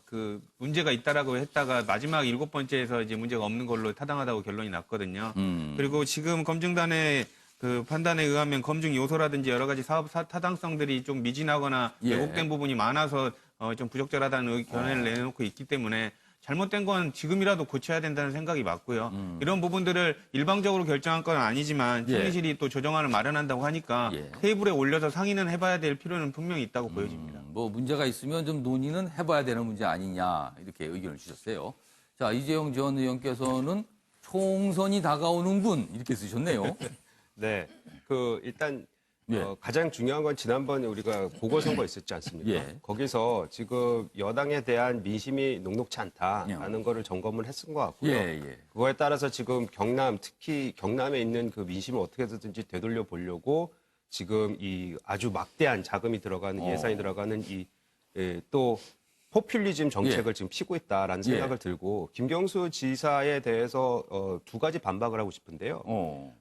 그 문제가 있다라고 했다가 마지막 7번째에서 이제 문제가 없는 걸로 타당하다고 결론이 났거든요. 그리고 지금 검증단의 그 판단에 의하면 검증 요소라든지 여러 가지 사업 타당성들이 좀 미진하거나 왜곡된 부분이 많아서 좀 부적절하다는 견해를 내놓고 있기 때문에 잘못된 건 지금이라도 고쳐야 된다는 생각이 맞고요. 이런 부분들을 일방적으로 결정한 건 아니지만 총리실이 또 조정안을 마련한다고 하니까 테이블에 올려서 상의는 해봐야 될 필요는 분명히 있다고 보여집니다. 뭐 문제가 있으면 좀 논의는 해봐야 되는 문제 아니냐 이렇게 의견을 주셨어요. 자, 이재용 전 의원께서는 총선이 다가오는군 이렇게 쓰셨네요. 네, 일단 가장 중요한 건 지난번에 우리가 보궐선거 있었지 않습니까? 거기서 지금 여당에 대한 민심이 녹록치 않다라는 거를 점검을 했은 것 같고요. 그거에 따라서 지금 특히 경남에 있는 그 민심을 어떻게든지 되돌려 보려고 지금 이 아주 막대한 자금이 들어가는 예산이 들어가는 또 포퓰리즘 정책을 지금 피고 있다라는 생각을 들고 김경수 지사에 대해서 두 가지 반박을 하고 싶은데요.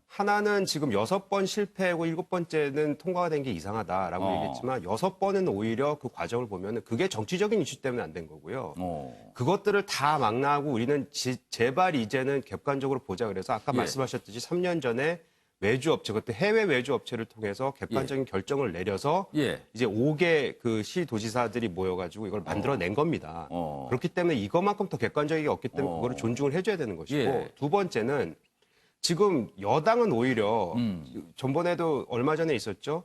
하나는 지금 6번 실패하고 7번째는 통과가 된 게 이상하다라고 얘기했지만 6번은 오히려 그 과정을 보면은 그게 정치적인 이슈 때문에 안 된 거고요. 그것들을 다 망라하고 우리는 제발 이제는 객관적으로 보자 그래서 아까 말씀하셨듯이 3년 전에 외주업체, 그때 해외 외주업체를 통해서 객관적인 결정을 내려서 이제 5개 그 시도지사들이 모여가지고 이걸 만들어낸 겁니다. 그렇기 때문에 이것만큼 더 객관적이게 없기 때문에 그거를 존중을 해줘야 되는 것이고 두 번째는 지금 여당은 오히려 전번에도 얼마 전에 있었죠.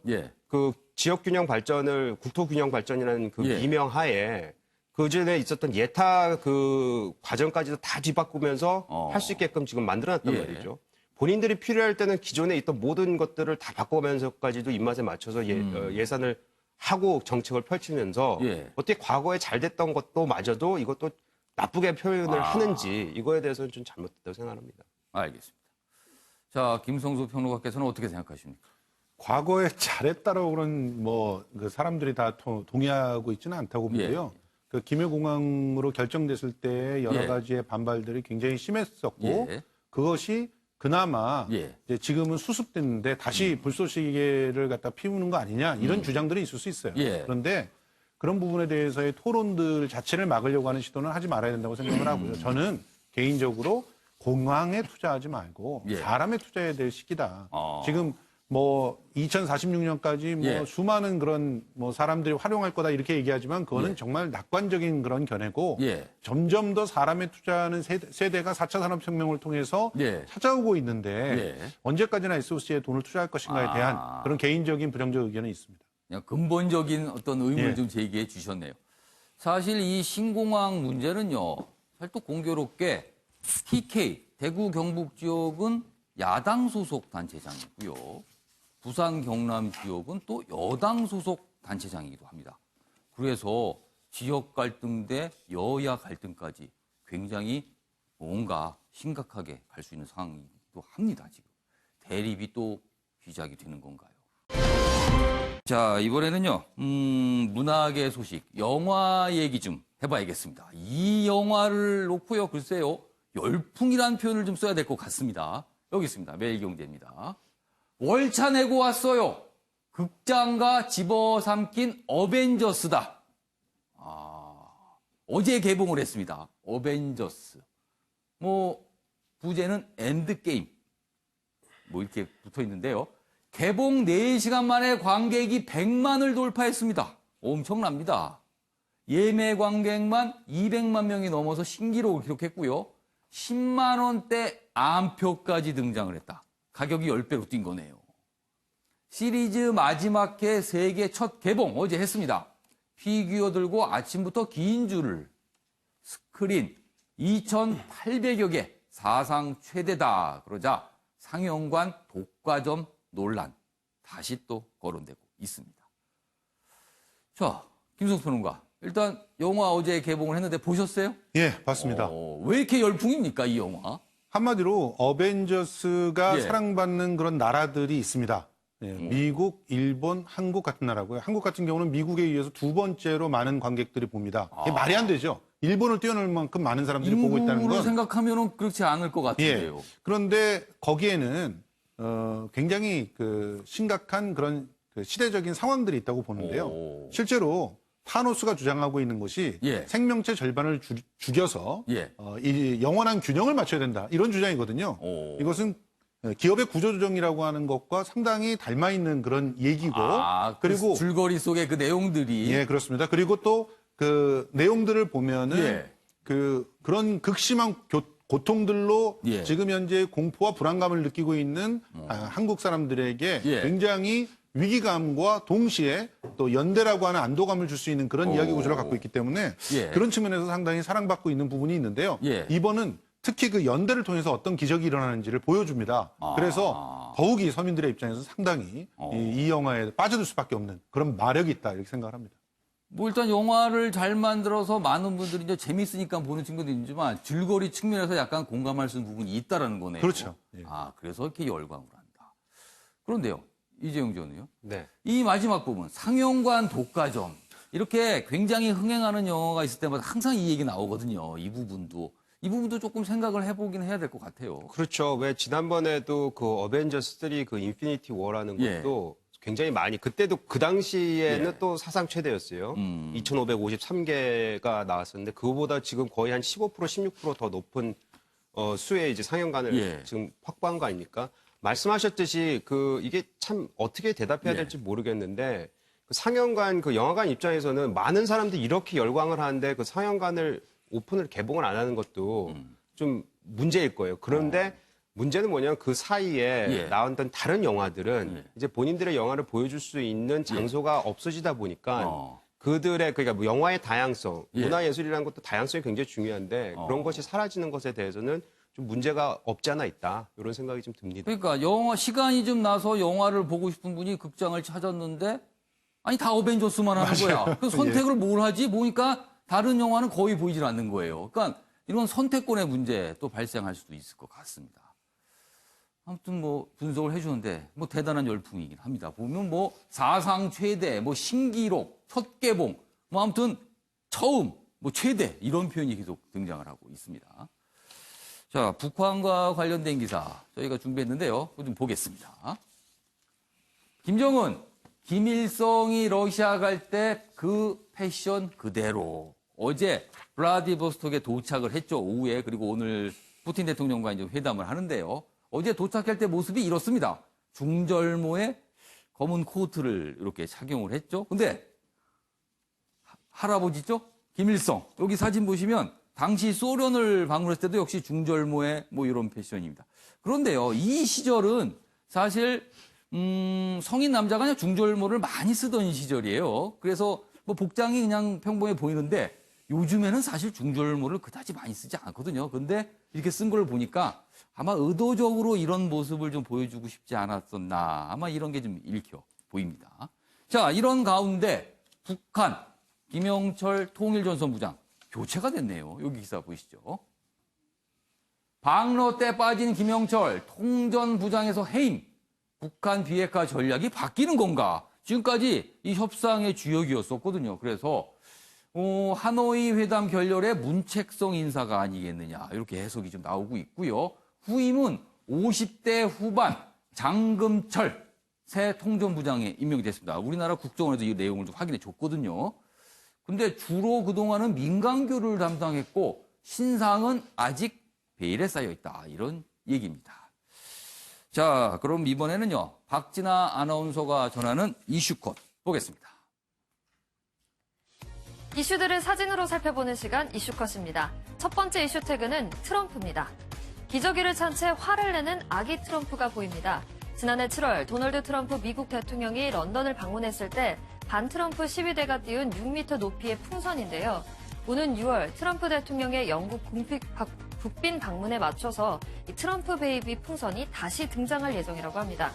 그 지역균형 발전을 국토균형 발전이라는 그 미명 하에 그 전에 있었던 예타 그 과정까지도 다 뒤바꾸면서 할 수 있게끔 지금 만들어놨단 말이죠. 본인들이 필요할 때는 기존에 있던 모든 것들을 다 바꿔가면서까지도 입맛에 맞춰서 예산을 하고 정책을 펼치면서 어떻게 과거에 잘 됐던 것도 마저도 이것도 나쁘게 표현을 하는지 이거에 대해서는 좀 잘못됐다고 생각합니다. 알겠습니다. 자, 김성수 평론가께서는 어떻게 생각하십니까? 과거에 잘했다라고 그런 그 사람들이 다 동의하고 있지는 않다고 보고요. 그 김해공항으로 결정됐을 때 여러 가지의 반발들이 굉장히 심했었고 그것이 그나마 이제 지금은 수습됐는데 다시 불쏘시개를 갖다 피우는 거 아니냐 이런 주장들이 있을 수 있어요. 그런데 그런 부분에 대해서의 토론들 자체를 막으려고 하는 시도는 하지 말아야 된다고 생각을 하고요. 저는 개인적으로 공항에 투자하지 말고 사람에 투자해야 될 시기다. 지금 2046년까지 수많은 그런 사람들이 활용할 거다 이렇게 얘기하지만 그거는 정말 낙관적인 그런 견해고 점점 더 사람에 투자하는 세대가 4차 산업혁명을 통해서 찾아오고 있는데 언제까지나 SOC에 돈을 투자할 것인가에 대한 그런 개인적인 부정적 의견은 있습니다. 그냥 근본적인 어떤 의문을 좀 제기해 주셨네요. 사실 이 신공항 문제는요, 사실 또 공교롭게 TK, 대구 경북 지역은 야당 소속 단체장이고요. 부산 경남 지역은 또 여당 소속 단체장이기도 합니다. 그래서 지역 갈등 대 여야 갈등까지 굉장히 뭔가 심각하게 갈 수 있는 상황이기도 합니다. 지금 대립이 또 시작이 되는 건가요? 자, 이번에는요, 문학의 소식, 영화 얘기 좀 해봐야겠습니다. 이 영화를 놓고요, 글쎄요, 열풍이라는 표현을 좀 써야 될 것 같습니다. 여기 있습니다. 매일경제입니다. 월차 내고 왔어요. 극장가 집어삼킨 어벤져스다. 어제 개봉을 했습니다. 어벤져스. 부제는 엔드게임. 이렇게 붙어 있는데요. 개봉 4시간 만에 관객이 100만을 돌파했습니다. 엄청납니다. 예매 관객만 200만 명이 넘어서 신기록을 기록했고요. 10만 원대 암표까지 등장을 했다. 가격이 10배로 뛴 거네요. 시리즈 마지막 회 세계 첫 개봉 어제 했습니다. 피규어 들고 아침부터 긴 줄을 스크린 2,800여 개 사상 최대다. 그러자 상영관 독과점 논란 다시 또 거론되고 있습니다. 자, 김성수 평론가. 일단 영화 어제 개봉을 했는데 보셨어요? 예, 봤습니다. 왜 이렇게 열풍입니까, 이 영화? 한마디로 어벤져스가 예. 사랑받는 그런 나라들이 있습니다. 예, 미국, 일본, 한국 같은 나라고요. 한국 같은 경우는 미국에 의해서 두 번째로 많은 관객들이 봅니다. 이게 말이 안 되죠. 일본을 뛰어넘을 만큼 많은 사람들이 보고 있다는 인구로 건. 생각하면 그렇지 않을 것 같은데요. 예. 그런데 거기에는 굉장히 그 심각한 그런 그 시대적인 상황들이 있다고 보는데요. 실제로 타노스가 주장하고 있는 것이 예. 생명체 절반을 죽여서 이 영원한 균형을 맞춰야 된다. 이런 주장이거든요. 이것은 기업의 구조조정이라고 하는 것과 상당히 닮아 있는 그런 얘기고 그리고 줄거리 속의 그 내용들이 예, 그렇습니다. 그리고 또 그 내용들을 보면은 예. 그런 극심한 고통들로 예. 지금 현재 공포와 불안감을 느끼고 있는 한국 사람들에게 예. 굉장히 위기감과 동시에 또 연대라고 하는 안도감을 줄 수 있는 그런 이야기 구조를 갖고 있기 때문에 예. 그런 측면에서 상당히 사랑받고 있는 부분이 있는데요. 예. 이번은 특히 그 연대를 통해서 어떤 기적이 일어나는지를 보여줍니다. 그래서 더욱이 서민들의 입장에서 상당히 이 영화에 빠져들 수밖에 없는 그런 마력이 있다 이렇게 생각을 합니다. 뭐 일단 영화를 잘 만들어서 많은 분들이 이제 재밌으니까 보는 친구도 있지만 줄거리 측면에서 약간 공감할 수 있는 부분이 있다라는 거네요. 그렇죠. 예. 그래서 이렇게 열광을 한다. 그런데요, 이재용 의원은요. 네. 이 마지막 부분 상영관 독과점 이렇게 굉장히 흥행하는 영화가 있을 때마다 항상 이 얘기 나오거든요. 이 부분도 조금 생각을 해보긴 해야 될 것 같아요. 그렇죠. 왜 지난번에도 그 어벤져스 3 그 인피니티 워라는 것도 굉장히 많이 그때도 그 당시에는 또 사상 최대였어요. 2,553개가 나왔었는데 그거보다 지금 거의 한 15% 16% 더 높은 수의 이제 상영관을 지금 확보한 거 아닙니까? 말씀하셨듯이 이게 참 어떻게 대답해야 될지 모르겠는데 그 상영관 그 영화관 입장에서는 많은 사람들이 이렇게 열광을 하는데 그 상영관을 오픈을 개봉을 안 하는 것도 좀 문제일 거예요. 그런데 문제는 뭐냐면 그 사이에 나왔던 다른 영화들은 이제 본인들의 영화를 보여줄 수 있는 장소가 없어지다 보니까 그들의 그러니까 뭐 영화의 다양성, 문화예술이라는 것도 다양성이 굉장히 중요한데 그런 것이 사라지는 것에 대해서는 좀 문제가 없지 않아 있다. 이런 생각이 좀 듭니다. 그러니까 시간이 좀 나서 영화를 보고 싶은 분이 극장을 찾았는데 아니 다 어벤져스만 하는 거야. 그 선택을 뭘 하지? 보니까 다른 영화는 거의 보이질 않는 거예요. 그러니까 이런 선택권의 문제 또 발생할 수도 있을 것 같습니다. 아무튼 뭐 분석을 해주는데 뭐 대단한 열풍이긴 합니다. 보면 뭐 사상 최대, 뭐 신기록, 첫 개봉, 뭐 아무튼 처음, 뭐 최대 이런 표현이 계속 등장을 하고 있습니다. 자, 북한과 관련된 기사 저희가 준비했는데요. 좀 보겠습니다. 김정은, 김일성이 러시아 갈 때 그 패션 그대로 어제 블라디보스톡에 도착을 했죠. 오후에. 그리고 오늘 푸틴 대통령과 이제 회담을 하는데요. 어제 도착할 때 모습이 이렇습니다. 중절모에 검은 코트를 이렇게 착용을 했죠. 근데 할아버지죠? 김일성. 여기 사진 보시면 당시 소련을 방문했을 때도 역시 중절모에 뭐 이런 패션입니다. 그런데요, 이 시절은 사실 성인 남자가 그냥 중절모를 많이 쓰던 시절이에요. 그래서 뭐 복장이 그냥 평범해 보이는데 요즘에는 사실 중절모를 그다지 많이 쓰지 않거든요. 근데 이렇게 쓴 걸 보니까 아마 의도적으로 이런 모습을 좀 보여주고 싶지 않았었나. 아마 이런 게 좀 읽혀 보입니다. 자, 이런 가운데 북한 김영철 통일전선부장 교체가 됐네요. 여기 기사 보이시죠? 방러 때 빠진 김영철 통전부장에서 해임. 북한 비핵화 전략이 바뀌는 건가? 지금까지 이 협상의 주역이었었거든요. 그래서 하노이 회담 결렬의 문책성 인사가 아니겠느냐. 이렇게 해석이 좀 나오고 있고요. 후임은 50대 후반 장금철 새 통전부장에 임명이 됐습니다. 우리나라 국정원에서 이 내용을 좀 확인해 줬거든요. 근데 주로 그동안은 민간교를 담당했고 신상은 아직 베일에 쌓여 있다. 이런 얘기입니다. 자, 그럼 이번에는요. 박진아 아나운서가 전하는 이슈컷 보겠습니다. 이슈들을 사진으로 살펴보는 시간 이슈컷입니다. 첫 번째 이슈 태그는 트럼프입니다. 기저귀를 찬 채 화를 내는 아기 트럼프가 보입니다. 지난해 7월 도널드 트럼프 미국 대통령이 런던을 방문했을 때 반트럼프 시위대가 띄운 6m 높이의 풍선인데요. 오는 6월 트럼프 대통령의 영국 국빈 방문에 맞춰서 이 트럼프 베이비 풍선이 다시 등장할 예정이라고 합니다.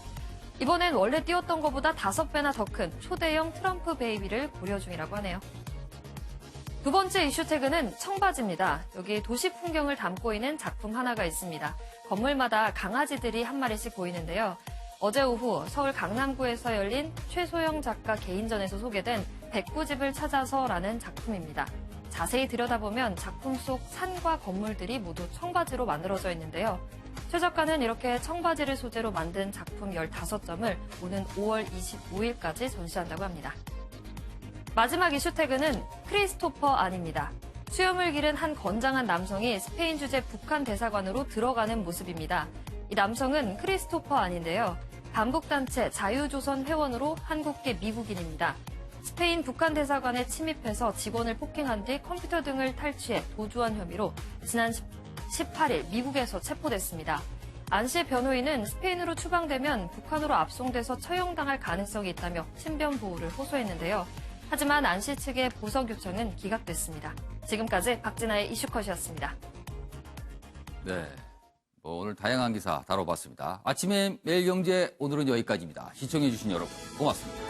이번엔 원래 띄웠던 것보다 5배나 더 큰 초대형 트럼프 베이비를 고려 중이라고 하네요. 두 번째 이슈 태그는 청바지입니다. 여기 도시 풍경을 담고 있는 작품 하나가 있습니다. 건물마다 강아지들이 한 마리씩 보이는데요. 어제 오후 서울 강남구에서 열린 최소영 작가 개인전에서 소개된 백구집을 찾아서라는 작품입니다. 자세히 들여다보면 작품 속 산과 건물들이 모두 청바지로 만들어져 있는데요. 최 작가는 이렇게 청바지를 소재로 만든 작품 15점을 오는 5월 25일까지 전시한다고 합니다. 마지막 이슈 태그는 크리스토퍼 안입니다. 수염을 기른 한 건장한 남성이 스페인 주재 북한 대사관으로 들어가는 모습입니다. 이 남성은 크리스토퍼 안인데요. 반북단체 자유조선 회원으로 한국계 미국인입니다. 스페인 북한 대사관에 침입해서 직원을 폭행한 뒤 컴퓨터 등을 탈취해 도주한 혐의로 지난 18일 미국에서 체포됐습니다. 안 씨의 변호인은 스페인으로 추방되면 북한으로 압송돼서 처형당할 가능성이 있다며 신변 보호를 호소했는데요. 하지만 안 씨 측의 보석 요청은 기각됐습니다. 지금까지 박진아의 이슈컷이었습니다. 네, 오늘 다양한 기사 다뤄봤습니다. 아침에 매일경제 오늘은 여기까지입니다. 시청해주신 여러분 고맙습니다.